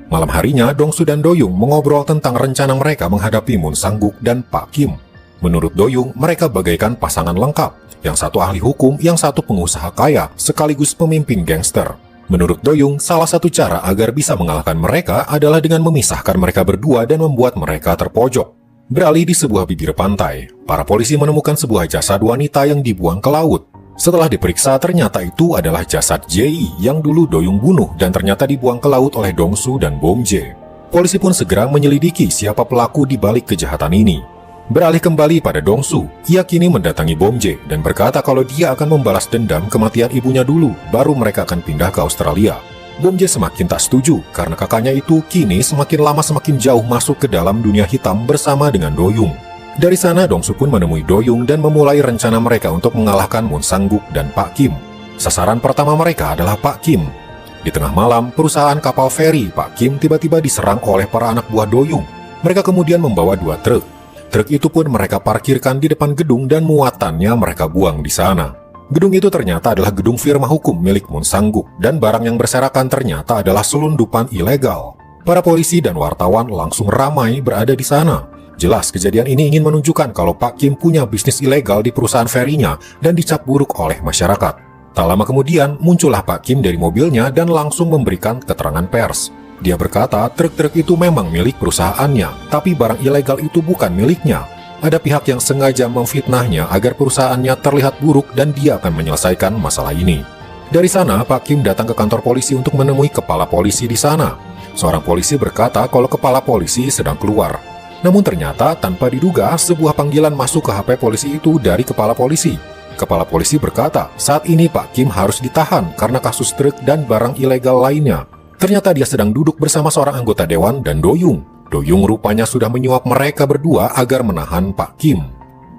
Malam harinya, Dong-su dan Doyung mengobrol tentang rencana mereka menghadapi Moon Sang-guk dan Pak Kim. Menurut Doyung, mereka bagaikan pasangan lengkap. Yang satu ahli hukum, yang satu pengusaha kaya, sekaligus pemimpin gangster. Menurut Doyung, salah satu cara agar bisa mengalahkan mereka adalah dengan memisahkan mereka berdua dan membuat mereka terpojok. Beralih di sebuah bibir pantai, para polisi menemukan sebuah jasad wanita yang dibuang ke laut. Setelah diperiksa, ternyata itu adalah jasad Jae yang dulu Doyoung bunuh dan ternyata dibuang ke laut oleh Dongsu dan Bomjae. Polisi pun segera menyelidiki siapa pelaku di balik kejahatan ini. Beralih kembali pada Dongsu, ia kini mendatangi Bomjae dan berkata kalau dia akan membalas dendam kematian ibunya dulu, baru mereka akan pindah ke Australia. Bomjae semakin tak setuju karena kakaknya itu kini semakin lama semakin jauh masuk ke dalam dunia hitam bersama dengan Doyoung. Dari sana Dongsu pun menemui Doyoung dan memulai rencana mereka untuk mengalahkan Moon Sang-guk dan Pak Kim. Sasaran pertama mereka adalah Pak Kim. Di tengah malam, perusahaan kapal feri Pak Kim tiba-tiba diserang oleh para anak buah Doyoung. Mereka kemudian membawa 2 truk. Truk itu pun mereka parkirkan di depan gedung dan muatannya mereka buang di sana. Gedung itu ternyata adalah gedung firma hukum milik Moon Sang-guk dan barang yang berserakan ternyata adalah selundupan ilegal. Para polisi dan wartawan langsung ramai berada di sana. Jelas kejadian ini ingin menunjukkan kalau Pak Kim punya bisnis ilegal di perusahaan ferinya dan dicap buruk oleh masyarakat. Tak lama kemudian muncullah Pak Kim dari mobilnya dan langsung memberikan keterangan pers. Dia berkata truk-truk itu memang milik perusahaannya, tapi barang ilegal itu bukan miliknya. Ada pihak yang sengaja memfitnahnya agar perusahaannya terlihat buruk dan dia akan menyelesaikan masalah ini. Dari sana, Pak Kim datang ke kantor polisi untuk menemui kepala polisi di sana. Seorang polisi berkata kalau kepala polisi sedang keluar. Namun ternyata tanpa diduga sebuah panggilan masuk ke HP polisi itu dari kepala polisi. Kepala polisi berkata saat ini Pak Kim harus ditahan karena kasus truk dan barang ilegal lainnya. Ternyata dia sedang duduk bersama seorang anggota dewan dan Doyoung. Doyoung rupanya sudah menyuap mereka berdua agar menahan Pak Kim.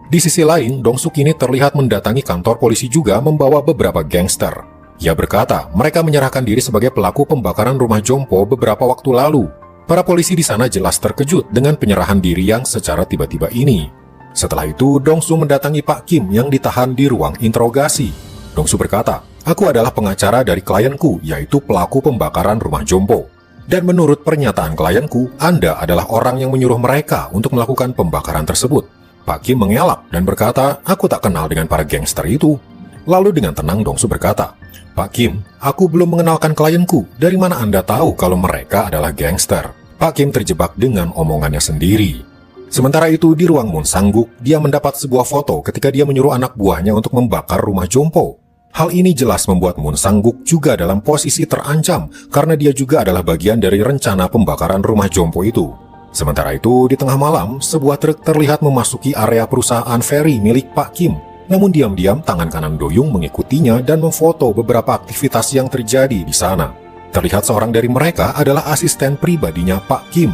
Di sisi lain, Dongsu kini terlihat mendatangi kantor polisi juga membawa beberapa gangster. Ia berkata mereka menyerahkan diri sebagai pelaku pembakaran rumah Jompo beberapa waktu lalu. Para polisi di sana jelas terkejut dengan penyerahan diri yang secara tiba-tiba ini. Setelah itu, Dongsu mendatangi Pak Kim yang ditahan di ruang interogasi. Dongsu berkata, "Aku adalah pengacara dari klienku, yaitu pelaku pembakaran rumah Jompo. Dan menurut pernyataan klienku, Anda adalah orang yang menyuruh mereka untuk melakukan pembakaran tersebut." Pak Kim mengelak dan berkata, "Aku tak kenal dengan para gangster itu." Lalu dengan tenang Dongsu berkata, "Pak Kim, aku belum mengenalkan klienku. Dari mana Anda tahu kalau mereka adalah gangster?" Pak Kim terjebak dengan omongannya sendiri. Sementara itu di ruang Moon Sang-guk, dia mendapat sebuah foto ketika dia menyuruh anak buahnya untuk membakar rumah Jompo. Hal ini jelas membuat Moon Sang-guk juga dalam posisi terancam karena dia juga adalah bagian dari rencana pembakaran rumah Jompo itu. Sementara itu, di tengah malam, sebuah truk terlihat memasuki area perusahaan feri milik Pak Kim. Namun diam-diam tangan kanan Doyoung mengikutinya dan memfoto beberapa aktivitas yang terjadi di sana. Terlihat seorang dari mereka adalah asisten pribadinya Pak Kim.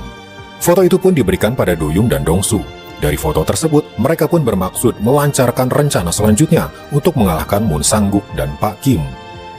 Foto itu pun diberikan pada Doyoung dan Dongsu. Dari foto tersebut, mereka pun bermaksud melancarkan rencana selanjutnya untuk mengalahkan Moon Sang-guk dan Pak Kim.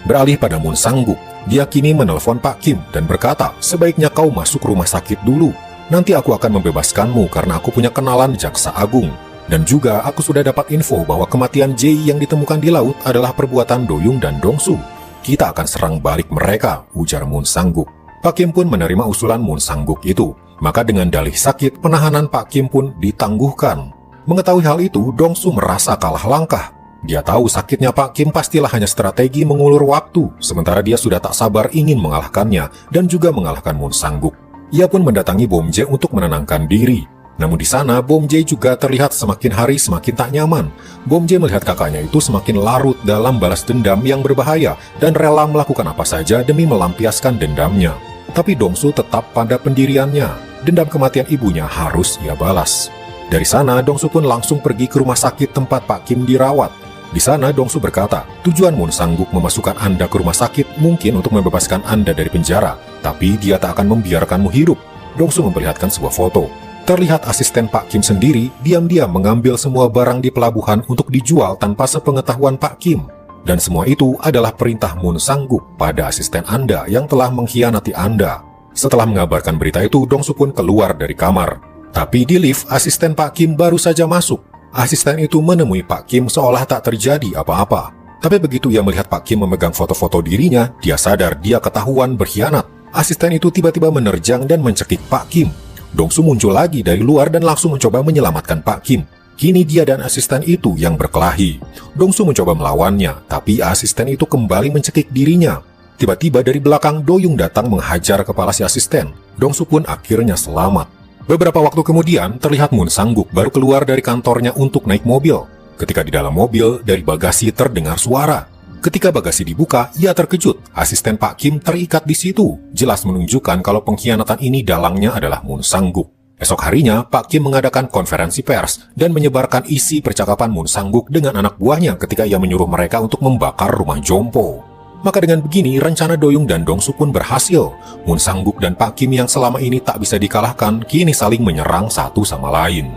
Beralih pada Moon Sang-guk, dia kini menelpon Pak Kim dan berkata, "Sebaiknya kau masuk rumah sakit dulu. Nanti aku akan membebaskanmu karena aku punya kenalan jaksa agung. Dan juga aku sudah dapat info bahwa kematian Jae yang ditemukan di laut adalah perbuatan Doyoung dan Dongsu. Kita akan serang balik mereka," ujar Moon Sang-guk. Pak Kim pun menerima usulan Moon Sang-guk itu. Maka dengan dalih sakit, penahanan Pak Kim pun ditangguhkan. Mengetahui hal itu, Dongsu merasa kalah langkah. Dia tahu sakitnya Pak Kim pastilah hanya strategi mengulur waktu, sementara dia sudah tak sabar ingin mengalahkannya dan juga mengalahkan Moon Sang-guk. Ia pun mendatangi Bomjae untuk menenangkan diri. Namun di sana, Bomjae juga terlihat semakin hari semakin tak nyaman. Bomjae melihat kakaknya itu semakin larut dalam balas dendam yang berbahaya dan rela melakukan apa saja demi melampiaskan dendamnya. Tapi Dongsu tetap pada pendiriannya. Dendam kematian ibunya harus ia balas. Dari sana, Dongsu pun langsung pergi ke rumah sakit tempat Pak Kim dirawat. Di sana, Dongsu berkata, "Tujuan Moon Sang-guk memasukkan Anda ke rumah sakit mungkin untuk membebaskan Anda dari penjara, tapi dia tak akan membiarkanmu hidup." Dongsu memperlihatkan sebuah foto. Terlihat asisten Pak Kim sendiri diam-diam mengambil semua barang di pelabuhan untuk dijual tanpa sepengetahuan Pak Kim. Dan semua itu adalah perintah Moon Sang-guk pada asisten Anda yang telah mengkhianati Anda. Setelah mengabarkan berita itu, Dongsu pun keluar dari kamar. Tapi di lift, asisten Pak Kim baru saja masuk. Asisten itu menemui Pak Kim seolah tak terjadi apa-apa. Tapi begitu ia melihat Pak Kim memegang foto-foto dirinya, dia sadar dia ketahuan berkhianat. Asisten itu tiba-tiba menerjang dan mencekik Pak Kim. Dongsu muncul lagi dari luar dan langsung mencoba menyelamatkan Pak Kim. Kini dia dan asisten itu yang berkelahi. Dongsu mencoba melawannya, tapi asisten itu kembali mencekik dirinya. Tiba-tiba dari belakang Doyoung datang menghajar kepala si asisten. Dongsu pun akhirnya selamat. Beberapa waktu kemudian, terlihat Moon Sang-guk baru keluar dari kantornya untuk naik mobil. Ketika di dalam mobil, dari bagasi terdengar suara. Ketika bagasi dibuka, ia terkejut. Asisten Pak Kim terikat di situ, jelas menunjukkan kalau pengkhianatan ini dalangnya adalah Moon Sang-guk. Esok harinya, Pak Kim mengadakan konferensi pers dan menyebarkan isi percakapan Moon Sang-guk dengan anak buahnya ketika ia menyuruh mereka untuk membakar rumah Jompo. Maka dengan begini, rencana Doyoung dan Dongsu pun berhasil. Moon Sang-guk dan Pak Kim yang selama ini tak bisa dikalahkan, kini saling menyerang satu sama lain.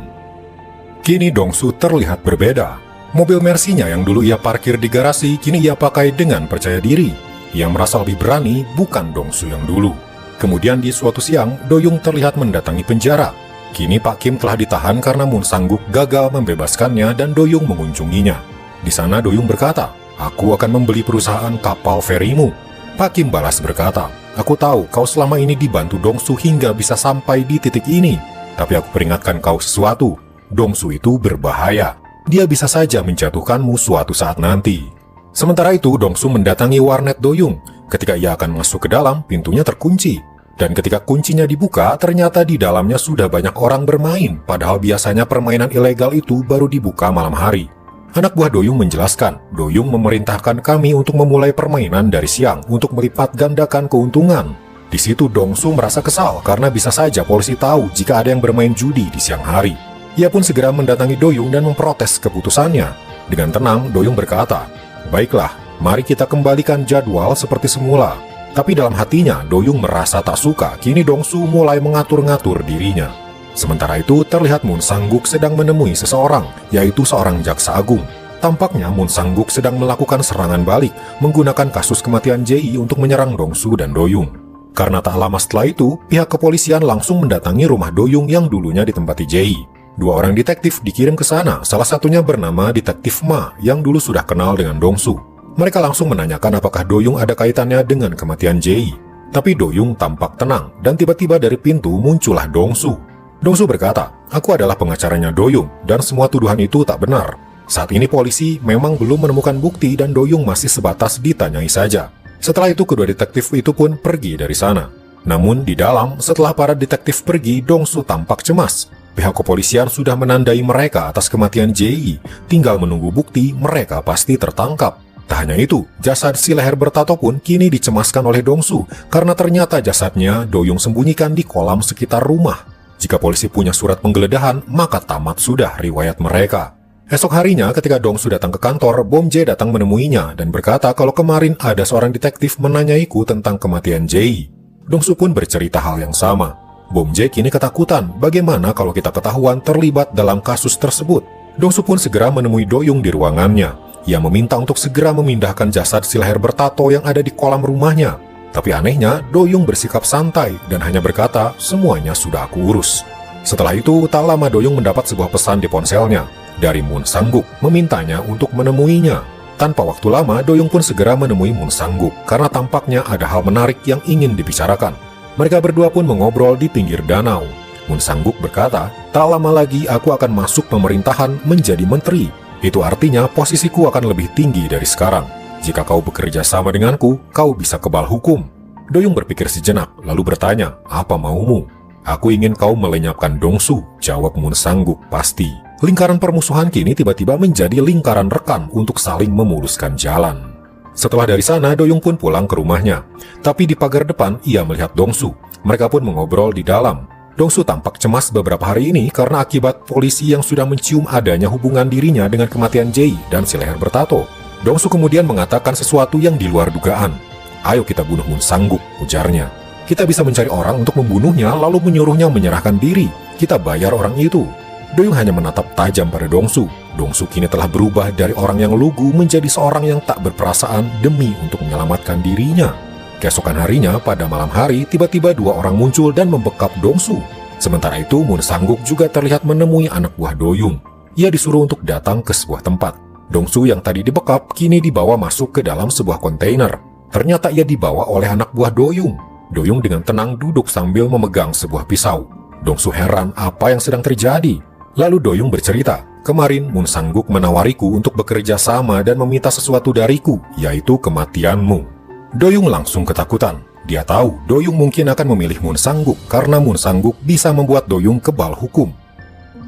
Kini Dongsu terlihat berbeda. Mobil Mercy-nya yang dulu ia parkir di garasi, kini ia pakai dengan percaya diri. Ia merasa lebih berani, bukan Dongsu yang dulu. Kemudian di suatu siang, Doyoung terlihat mendatangi penjara. Kini Pak Kim telah ditahan karena Moon Sang-guk gagal membebaskannya dan Doyoung mengunjunginya. Di sana Doyoung berkata, "Aku akan membeli perusahaan kapal ferimu." Pak Kim balas berkata, "Aku tahu kau selama ini dibantu Dongsu hingga bisa sampai di titik ini. Tapi aku peringatkan kau sesuatu, Dongsu itu berbahaya. Dia bisa saja menjatuhkanmu suatu saat nanti." Sementara itu, Dongsu mendatangi warnet Doyoung. Ketika ia akan masuk ke dalam, pintunya terkunci. Dan ketika kuncinya dibuka, ternyata di dalamnya sudah banyak orang bermain, padahal biasanya permainan ilegal itu baru dibuka malam hari. Anak buah Doyoung menjelaskan, Doyoung memerintahkan kami untuk memulai permainan dari siang untuk melipat gandakan keuntungan. Di situ Dongsu merasa kesal karena bisa saja polisi tahu jika ada yang bermain judi di siang hari. Ia pun segera mendatangi Doyoung dan memprotes keputusannya. Dengan tenang, Doyoung berkata, "Baiklah, mari kita kembalikan jadwal seperti semula." Tapi dalam hatinya, Doyoung merasa tak suka. Kini Dongsu mulai mengatur-ngatur dirinya. Sementara itu, terlihat Moon Sang-guk sedang menemui seseorang, yaitu seorang jaksa agung. Tampaknya Moon Sang-guk sedang melakukan serangan balik, menggunakan kasus kematian Jae untuk menyerang Dongsu dan Doyoung. Karena tak lama setelah itu, pihak kepolisian langsung mendatangi rumah Doyoung yang dulunya ditempati Jae. Dua orang detektif dikirim ke sana, salah satunya bernama Detektif Ma, yang dulu sudah kenal dengan Dongsu. Mereka langsung menanyakan apakah Doyoung ada kaitannya dengan kematian Jae. Tapi Doyoung tampak tenang, dan tiba-tiba dari pintu muncullah Dongsu. Dongsu berkata, "Aku adalah pengacaranya Doyoung, dan semua tuduhan itu tak benar. Saat ini polisi memang belum menemukan bukti dan Doyoung masih sebatas ditanyai saja." Setelah itu kedua detektif itu pun pergi dari sana. Namun di dalam, setelah para detektif pergi, Dongsu tampak cemas. Pihak kepolisian sudah menandai mereka atas kematian Jae, tinggal menunggu bukti mereka pasti tertangkap. Tak hanya itu, jasad si leher bertato pun kini dicemaskan oleh Dongsu karena ternyata jasadnya Doyoung sembunyikan di kolam sekitar rumah. Jika polisi punya surat penggeledahan, maka tamat sudah riwayat mereka. Esok harinya ketika Dongsu datang ke kantor, Bom Jae datang menemuinya dan berkata kalau kemarin ada seorang detektif menanyaiku tentang kematian Jae. Dongsu pun bercerita hal yang sama. Bom Jae kini ketakutan, bagaimana kalau kita ketahuan terlibat dalam kasus tersebut. Dongsu pun segera menemui Doyoung di ruangannya. Ia meminta untuk segera memindahkan jasad si leher bertato yang ada di kolam rumahnya. Tapi anehnya, Doyoung bersikap santai dan hanya berkata, "Semuanya sudah aku urus." Setelah itu, tak lama Doyoung mendapat sebuah pesan di ponselnya dari Moon Sang-guk, memintanya untuk menemuinya. Tanpa waktu lama, Doyoung pun segera menemui Moon Sang-guk karena tampaknya ada hal menarik yang ingin dibicarakan. Mereka berdua pun mengobrol di pinggir danau. Moon Sang-guk berkata, "Tak lama lagi aku akan masuk pemerintahan menjadi menteri. Itu artinya posisiku akan lebih tinggi dari sekarang. Jika kau bekerja sama denganku, kau bisa kebal hukum." Doyoung berpikir sejenak, lalu bertanya, "Apa maumu?" "Aku ingin kau melenyapkan Dongsu," jawab Moon Sang-guk. "Pasti." Lingkaran permusuhan kini tiba-tiba menjadi lingkaran rekan untuk saling memuluskan jalan. Setelah dari sana, Doyoung pun pulang ke rumahnya. Tapi di pagar depan, ia melihat Dongsu. Mereka pun mengobrol di dalam. Dongsu tampak cemas beberapa hari ini karena akibat polisi yang sudah mencium adanya hubungan dirinya dengan kematian Jae dan si leher bertato. Dongsu kemudian mengatakan sesuatu yang di luar dugaan. "Ayo kita bunuh Moon Sang-guk," ujarnya. "Kita bisa mencari orang untuk membunuhnya lalu menyuruhnya menyerahkan diri. Kita bayar orang itu." Doyoung hanya menatap tajam pada Dongsu. Dongsu kini telah berubah dari orang yang lugu menjadi seorang yang tak berperasaan demi untuk menyelamatkan dirinya. Keesokan harinya, pada malam hari, tiba-tiba dua orang muncul dan membekap Dongsu. Sementara itu, Moon Sang-guk juga terlihat menemui anak buah Doyoung. Ia disuruh untuk datang ke sebuah tempat. Dongsu yang tadi dibekap, kini dibawa masuk ke dalam sebuah kontainer. Ternyata ia dibawa oleh anak buah Doyoung. Doyoung dengan tenang duduk sambil memegang sebuah pisau. Dongsu heran apa yang sedang terjadi. Lalu Doyoung bercerita, "Kemarin Moon Sang-guk menawariku untuk bekerja sama dan meminta sesuatu dariku, yaitu kematianmu." Doyoung langsung ketakutan. Dia tahu Doyung mungkin akan memilih Mun Sangguk karena Mun Sangguk bisa membuat Doyung kebal hukum.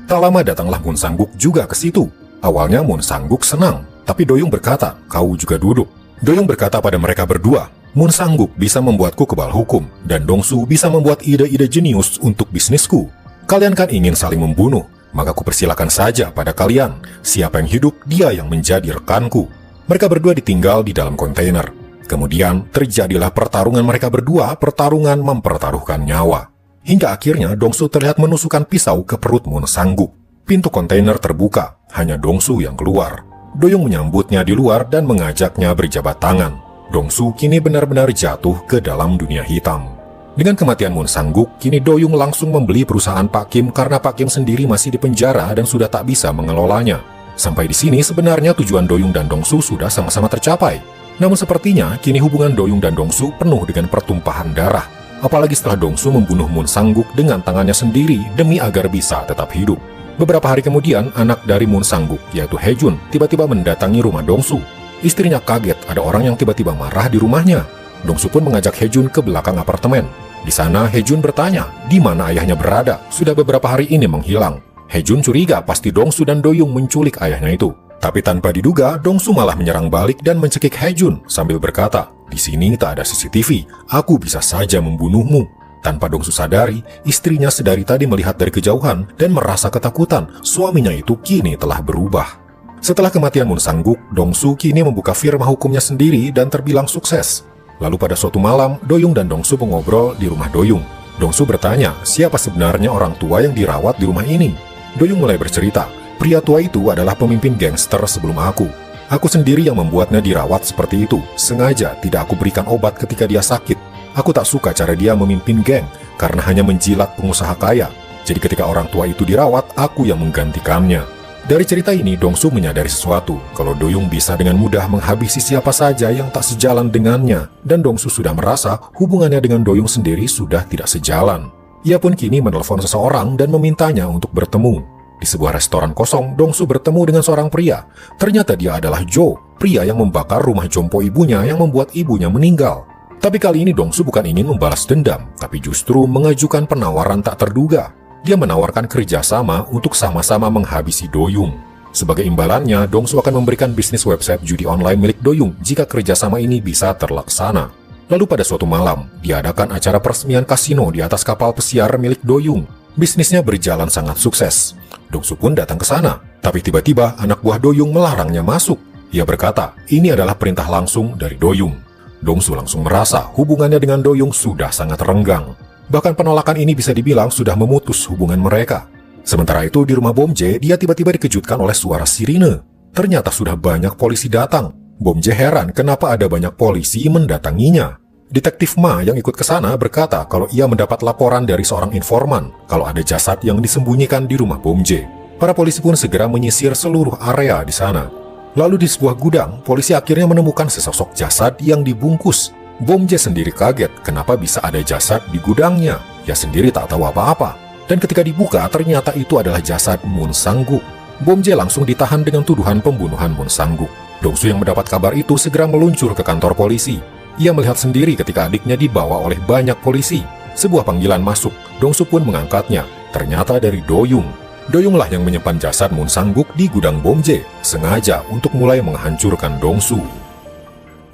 Tak lama datanglah Mun Sangguk juga ke situ. Awalnya Mun Sangguk senang, tapi Doyung berkata, "Kau juga duduk." Doyung berkata pada mereka berdua, "Mun Sangguk bisa membuatku kebal hukum, dan Dongsu bisa membuat ide-ide jenius untuk bisnisku. Kalian kan ingin saling membunuh, maka kupersilakan saja pada kalian. Siapa yang hidup, dia yang menjadi rekanku." Mereka berdua ditinggal di dalam kontainer. Kemudian terjadilah pertarungan mereka berdua, pertarungan mempertaruhkan nyawa. Hingga akhirnya Dongsu terlihat menusukkan pisau ke perut Mun Sangguk. Pintu kontainer terbuka, hanya Dongsu yang keluar. Doyung menyambutnya di luar dan mengajaknya berjabat tangan. Dongsu kini benar-benar jatuh ke dalam dunia hitam. Dengan kematian Mun Sangguk, kini Doyung langsung membeli perusahaan Pak Kim karena Pak Kim sendiri masih di penjara dan sudah tak bisa mengelolanya. Sampai di sini sebenarnya tujuan Doyung dan Dongsu sudah sama-sama tercapai. Namun sepertinya kini hubungan Doyung dan Dongsu penuh dengan pertumpahan darah. Apalagi setelah Dongsu membunuh Mun Sangguk dengan tangannya sendiri demi agar bisa tetap hidup. Beberapa hari kemudian, anak dari Mun Sangguk, yaitu Hejun, tiba-tiba mendatangi rumah Dongsu. Istrinya kaget ada orang yang tiba-tiba marah di rumahnya. Dongsu pun mengajak Hejun ke belakang apartemen. Di sana Hejun bertanya, di mana ayahnya berada, sudah beberapa hari ini menghilang. Hejun curiga pasti Dongsu dan Doyung menculik ayahnya itu. Tapi tanpa diduga, Dongsu malah menyerang balik dan mencekik Hejun sambil berkata, "Di sini tak ada CCTV, aku bisa saja membunuhmu." Tanpa Dongsu sadari, istrinya sedari tadi melihat dari kejauhan dan merasa ketakutan. Suaminya itu kini telah berubah. Setelah kematian Mun Sangguk, Dongsu kini membuka firma hukumnya sendiri dan terbilang sukses. Lalu pada suatu malam, Doyung dan Dongsu mengobrol di rumah Doyung. Dongsu bertanya, siapa sebenarnya orang tua yang dirawat di rumah ini? Doyung mulai bercerita, "Pria tua itu adalah pemimpin gangster sebelum aku. Aku sendiri yang membuatnya dirawat seperti itu. Sengaja tidak aku berikan obat ketika dia sakit. Aku tak suka cara dia memimpin geng karena hanya menjilat pengusaha kaya. Jadi ketika orang tua itu dirawat, aku yang menggantikannya." Dari cerita ini, Dongsu menyadari sesuatu, kalau Doyung bisa dengan mudah menghabisi siapa saja yang tak sejalan dengannya, dan Dongsu sudah merasa hubungannya dengan Doyung sendiri sudah tidak sejalan. Ia pun kini menelepon seseorang dan memintanya untuk bertemu. Di sebuah restoran kosong, Dongsu bertemu dengan seorang pria. Ternyata dia adalah Jo, pria yang membakar rumah jompo ibunya yang membuat ibunya meninggal. Tapi kali ini Dongsu bukan ingin membalas dendam, tapi justru mengajukan penawaran tak terduga. Dia menawarkan kerjasama untuk sama-sama menghabisi Doyung. Sebagai imbalannya, Dongsu akan memberikan bisnis website judi online milik Doyung jika kerjasama ini bisa terlaksana. Lalu pada suatu malam, diadakan acara peresmian kasino di atas kapal pesiar milik Doyung. Bisnisnya berjalan sangat sukses. Dongsu pun datang ke sana, tapi tiba-tiba anak buah Doyung melarangnya masuk. Ia berkata, ini adalah perintah langsung dari Doyung. Dongsu langsung merasa hubungannya dengan Doyung sudah sangat renggang. Bahkan penolakan ini bisa dibilang sudah memutus hubungan mereka. Sementara itu di rumah Bomje, dia tiba-tiba dikejutkan oleh suara sirine. Ternyata sudah banyak polisi datang. Bomje heran kenapa ada banyak polisi mendatanginya. Detektif Ma yang ikut ke sana berkata kalau ia mendapat laporan dari seorang informan kalau ada jasad yang disembunyikan di rumah Bomje. Para polisi pun segera menyisir seluruh area di sana. Lalu di sebuah gudang, polisi akhirnya menemukan sesosok jasad yang dibungkus. Bomje sendiri kaget kenapa bisa ada jasad di gudangnya. Ia sendiri tak tahu apa-apa. Dan ketika dibuka, ternyata itu adalah jasad Mun Sangguk. Bomje langsung ditahan dengan tuduhan pembunuhan Mun Sangguk. Dongsu yang mendapat kabar itu segera meluncur ke kantor polisi. Ia melihat sendiri ketika adiknya dibawa oleh banyak polisi. Sebuah panggilan masuk, Dongsu pun mengangkatnya. Ternyata dari Doyung. Doyunglah yang menyimpan jasad Mun Sangguk di gudang Bomje, sengaja untuk mulai menghancurkan Dongsu.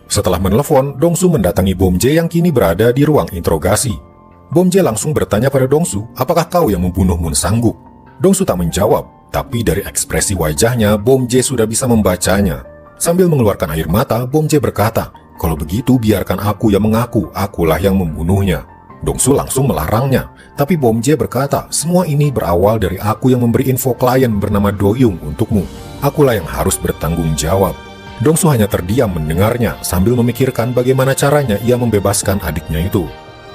Setelah menelpon, Dongsu mendatangi Bomje yang kini berada di ruang interogasi. Bomje langsung bertanya pada Dongsu, apakah kau yang membunuh Mun Sangguk? Dongsu tak menjawab, tapi dari ekspresi wajahnya, Bomje sudah bisa membacanya. Sambil mengeluarkan air mata, Bomje berkata, kalau begitu biarkan aku yang mengaku, akulah yang membunuhnya. Dongsu langsung melarangnya, tapi Bomje berkata, semua ini berawal dari aku yang memberi info klien bernama Doyung untukmu. Akulah yang harus bertanggung jawab. Dongsu hanya terdiam mendengarnya sambil memikirkan bagaimana caranya ia membebaskan adiknya itu.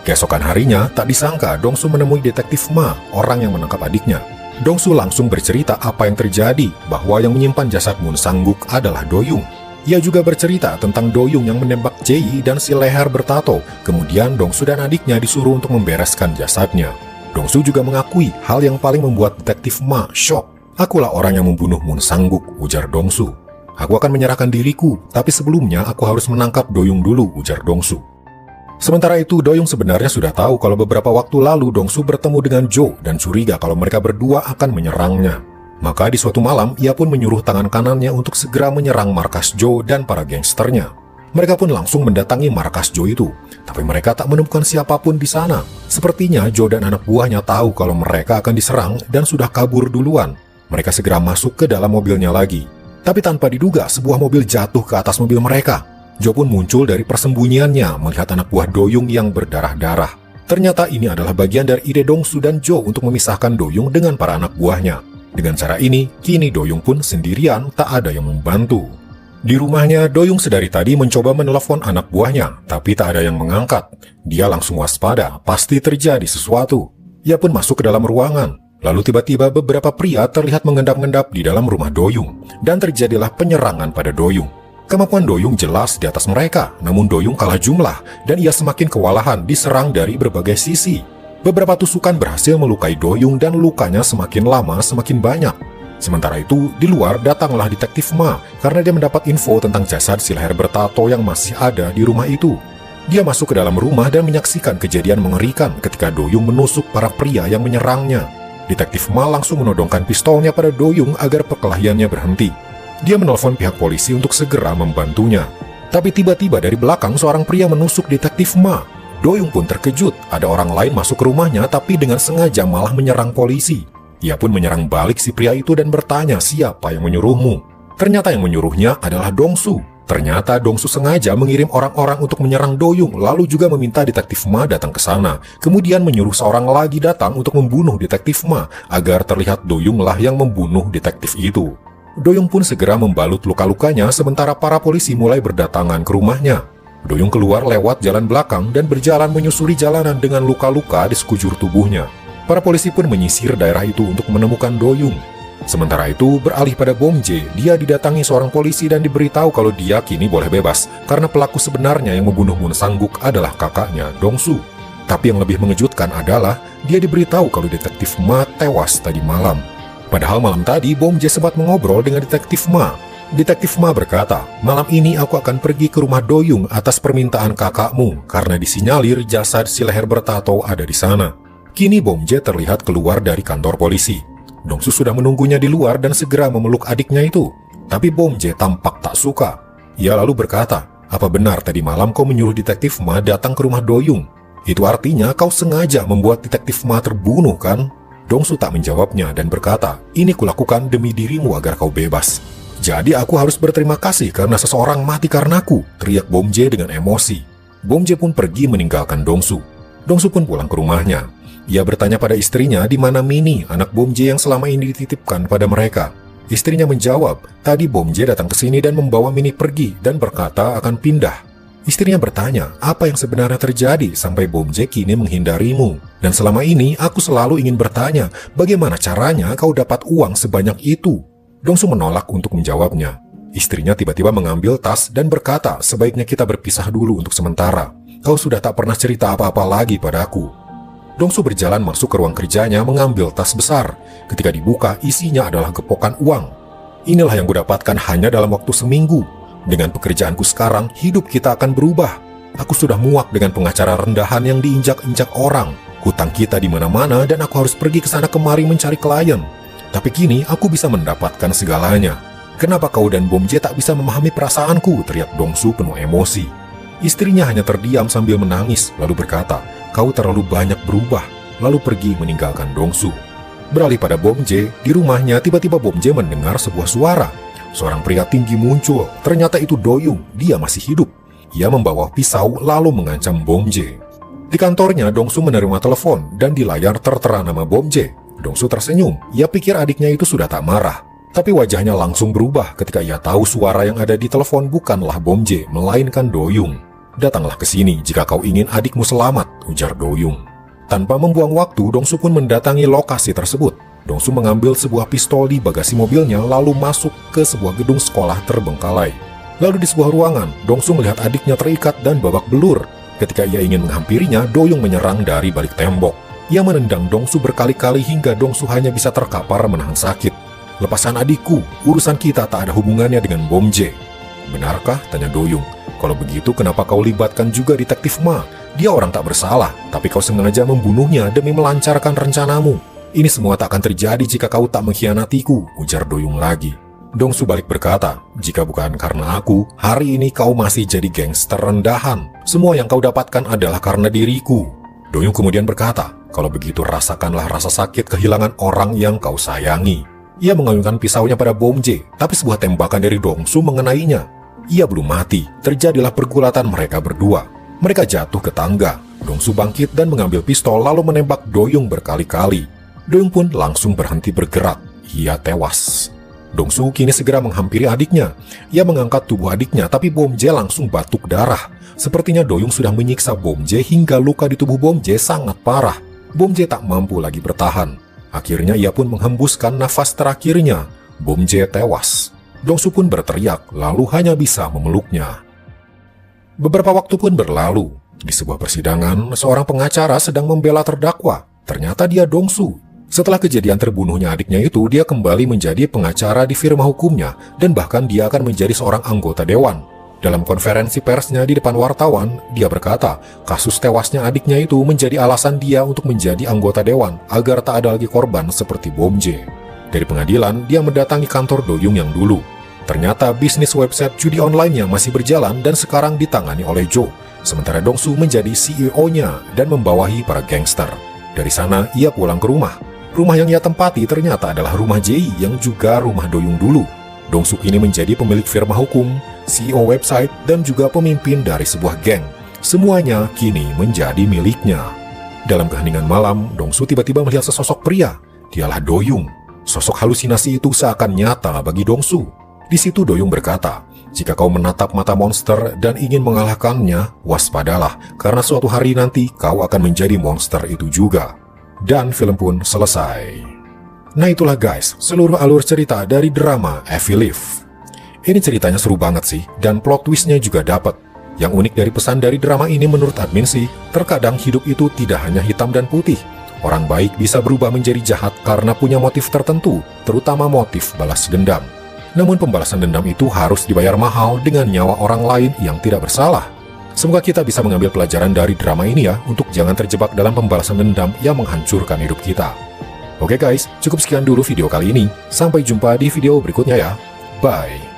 Keesokan harinya, tak disangka Dongsu menemui detektif Ma, orang yang menangkap adiknya. Dongsu langsung bercerita apa yang terjadi, bahwa yang menyimpan jasad Mun Sangguk adalah Doyung. Ia juga bercerita tentang Doyung yang menembak Jei dan si leher bertato. Kemudian Dongsu dan adiknya disuruh untuk membereskan jasadnya. Dongsu juga mengakui hal yang paling membuat detektif Ma shock. Akulah orang yang membunuh Mun Sangguk, ujar Dongsu. Aku akan menyerahkan diriku, tapi sebelumnya aku harus menangkap Doyung dulu, ujar Dongsu. Sementara itu, Doyung sebenarnya sudah tahu kalau beberapa waktu lalu Dongsu bertemu dengan Jo dan curiga kalau mereka berdua akan menyerangnya. Maka di suatu malam, ia pun menyuruh tangan kanannya untuk segera menyerang markas Jo dan para gangsternya. Mereka pun langsung mendatangi markas Jo itu, tapi mereka tak menemukan siapapun di sana. Sepertinya Jo dan anak buahnya tahu kalau mereka akan diserang dan sudah kabur duluan. Mereka segera masuk ke dalam mobilnya lagi. Tapi tanpa diduga, sebuah mobil jatuh ke atas mobil mereka. Jo pun muncul dari persembunyiannya melihat anak buah Doyung yang berdarah-darah. Ternyata ini adalah bagian dari ide Dongsu dan Jo untuk memisahkan Doyung dengan para anak buahnya. Dengan cara ini, kini Doyung pun sendirian, tak ada yang membantu. Di rumahnya, Doyung sedari tadi mencoba menelepon anak buahnya, tapi tak ada yang mengangkat. Dia langsung waspada, pasti terjadi sesuatu. Ia pun masuk ke dalam ruangan. Lalu tiba-tiba beberapa pria terlihat mengendap-endap di dalam rumah Doyung, dan terjadilah penyerangan pada Doyung. Kemampuan Doyung jelas di atas mereka, namun Doyung kalah jumlah, dan ia semakin kewalahan diserang dari berbagai sisi. Beberapa tusukan berhasil melukai Doyung dan lukanya semakin lama semakin banyak. Sementara itu, di luar datanglah detektif Ma karena dia mendapat info tentang jasad si leher bertato yang masih ada di rumah itu. Dia masuk ke dalam rumah dan menyaksikan kejadian mengerikan ketika Doyung menusuk para pria yang menyerangnya. Detektif Ma langsung menodongkan pistolnya pada Doyung agar perkelahiannya berhenti. Dia menelpon pihak polisi untuk segera membantunya. Tapi tiba-tiba dari belakang seorang pria menusuk detektif Ma. Doyung pun terkejut, ada orang lain masuk ke rumahnya tapi dengan sengaja malah menyerang polisi. Ia pun menyerang balik si pria itu dan bertanya siapa yang menyuruhmu. Ternyata yang menyuruhnya adalah Dongsu. Ternyata Dongsu sengaja mengirim orang-orang untuk menyerang Doyung, lalu juga meminta detektif Ma datang ke sana. Kemudian menyuruh seorang lagi datang untuk membunuh detektif Ma, agar terlihat Doyunglah yang membunuh detektif itu. Doyung pun segera membalut luka-lukanya sementara para polisi mulai berdatangan ke rumahnya. Doyung keluar lewat jalan belakang dan berjalan menyusuri jalanan dengan luka-luka di sekujur tubuhnya. Para polisi pun menyisir daerah itu untuk menemukan Doyung. Sementara itu, beralih pada Bom J, dia didatangi seorang polisi dan diberitahu kalau dia kini boleh bebas karena pelaku sebenarnya yang membunuh Moon Sang-guk adalah kakaknya, Dongsu. Tapi yang lebih mengejutkan adalah dia diberitahu kalau detektif Ma tewas tadi malam. Padahal malam tadi, Bom J sempat mengobrol dengan detektif Ma. Detektif Ma berkata, malam ini aku akan pergi ke rumah Doyung atas permintaan kakakmu, karena disinyalir jasad si leher bertato ada di sana. Kini Bom J terlihat keluar dari kantor polisi. Dongsu sudah menunggunya di luar dan segera memeluk adiknya itu. Tapi Bom J tampak tak suka. Ia lalu berkata, apa benar tadi malam kau menyuruh detektif Ma datang ke rumah Doyung? Itu artinya kau sengaja membuat detektif Ma terbunuh, kan? Dongsu tak menjawabnya dan berkata, ini kulakukan demi dirimu agar kau bebas. Jadi aku harus berterima kasih karena seseorang mati karenaku, teriak Bom J dengan emosi. Bom J pun pergi meninggalkan Dongsu. Dongsu pun pulang ke rumahnya. Ia bertanya pada istrinya di mana Mini, anak Bom J yang selama ini dititipkan pada mereka. Istrinya menjawab, tadi Bom J datang ke sini dan membawa Mini pergi dan berkata akan pindah. Istrinya bertanya, apa yang sebenarnya terjadi sampai Bom J kini menghindarimu? Dan selama ini aku selalu ingin bertanya, bagaimana caranya kau dapat uang sebanyak itu? Dongsu menolak untuk menjawabnya. Istrinya tiba-tiba mengambil tas dan berkata, sebaiknya kita berpisah dulu untuk sementara. Kau sudah tak pernah cerita apa-apa lagi padaku. Dongsu berjalan masuk ke ruang kerjanya mengambil tas besar. Ketika dibuka, isinya adalah gepokan uang. Inilah yang kudapatkan hanya dalam waktu seminggu. Dengan pekerjaanku sekarang, hidup kita akan berubah. Aku sudah muak dengan pengacara rendahan yang diinjak-injak orang. Hutang kita di mana-mana dan aku harus pergi ke sana kemari mencari klien. Tapi kini aku bisa mendapatkan segalanya. Kenapa kau dan Bom J tak bisa memahami perasaanku? Teriak Dongsu penuh emosi. Istrinya hanya terdiam sambil menangis, lalu berkata, kau terlalu banyak berubah, lalu pergi meninggalkan Dongsu. Beralih pada Bom J, di rumahnya tiba-tiba Bom J mendengar sebuah suara. Seorang pria tinggi muncul, ternyata itu Doyung, dia masih hidup. Ia membawa pisau lalu mengancam Bom J. Di kantornya, Dongsu menerima telepon dan di layar tertera nama Bom J. Dongsu tersenyum, ia pikir adiknya itu sudah tak marah. Tapi wajahnya langsung berubah ketika ia tahu suara yang ada di telepon bukanlah Bom J, melainkan Doyung. Datanglah ke sini jika kau ingin adikmu selamat, ujar Doyung. Tanpa membuang waktu, Dongsu pun mendatangi lokasi tersebut. Dongsu mengambil sebuah pistol di bagasi mobilnya lalu masuk ke sebuah gedung sekolah terbengkalai. Lalu di sebuah ruangan, Dongsu melihat adiknya terikat dan babak belur. Ketika ia ingin menghampirinya, Doyung menyerang dari balik tembok. Ia menendang Dongsu berkali-kali hingga Dongsu hanya bisa terkapar menahan sakit. Lepaskan adikku, urusan kita tak ada hubungannya dengan Bom J. Benarkah? Tanya Doyung. Kalau begitu kenapa kau libatkan juga detektif Ma? Dia orang tak bersalah, tapi kau sengaja membunuhnya demi melancarkan rencanamu. Ini semua tak akan terjadi jika kau tak mengkhianatiku, ujar Doyung lagi. Dongsu balik berkata, jika bukan karena aku, hari ini kau masih jadi gangster rendahan. Semua yang kau dapatkan adalah karena diriku. Doyung kemudian berkata, kalau begitu rasakanlah rasa sakit kehilangan orang yang kau sayangi. Ia mengayunkan pisaunya pada Bomje, tapi sebuah tembakan dari Dongsu mengenainya. Ia belum mati, terjadilah pergulatan mereka berdua. Mereka jatuh ke tangga. Dongsu bangkit dan mengambil pistol lalu menembak Doyung berkali-kali. Doyung pun langsung berhenti bergerak. Ia tewas. Dongsu kini segera menghampiri adiknya. Ia mengangkat tubuh adiknya, tapi Bomje langsung batuk darah. Sepertinya Doyung sudah menyiksa Bomje hingga luka di tubuh Bomje sangat parah. Bomje tak mampu lagi bertahan. Akhirnya ia pun menghembuskan nafas terakhirnya. Bomje tewas. Dongsu pun berteriak, lalu hanya bisa memeluknya. Beberapa waktu pun berlalu. Di sebuah persidangan, seorang pengacara sedang membela terdakwa. Ternyata dia Dongsu. Setelah kejadian terbunuhnya adiknya itu, dia kembali menjadi pengacara di firma hukumnya, dan bahkan dia akan menjadi seorang anggota dewan. Dalam konferensi persnya di depan wartawan, dia berkata, kasus tewasnya adiknya itu menjadi alasan dia untuk menjadi anggota dewan, agar tak ada lagi korban seperti Bomje. Dari pengadilan, dia mendatangi kantor Doyung yang dulu. Ternyata bisnis website judi online-nya masih berjalan dan sekarang ditangani oleh Jo. Sementara Dongsu menjadi CEO-nya dan membawahi para gangster. Dari sana, ia pulang ke rumah. Rumah yang ia tempati ternyata adalah rumah Jae yang juga rumah Doyung dulu. Dongsu kini menjadi pemilik firma hukum, CEO website, dan juga pemimpin dari sebuah geng. Semuanya kini menjadi miliknya. Dalam keheningan malam, Dongsu tiba-tiba melihat sesosok pria. Dialah Doyung. Sosok halusinasi itu seakan nyata bagi Dongsu. Di situ Doyung berkata, jika kau menatap mata monster dan ingin mengalahkannya, waspadalah, karena suatu hari nanti kau akan menjadi monster itu juga. Dan film pun selesai. Nah itulah guys, seluruh alur cerita dari drama Evil Live. Ini ceritanya seru banget sih, dan plot twistnya juga dapat. Yang unik dari pesan dari drama ini menurut admin sih, terkadang hidup itu tidak hanya hitam dan putih. Orang baik bisa berubah menjadi jahat karena punya motif tertentu, terutama motif balas dendam. Namun pembalasan dendam itu harus dibayar mahal dengan nyawa orang lain yang tidak bersalah. Semoga kita bisa mengambil pelajaran dari drama ini ya, untuk jangan terjebak dalam pembalasan dendam yang menghancurkan hidup kita. Oke guys, cukup sekian dulu video kali ini. Sampai jumpa di video berikutnya ya. Bye.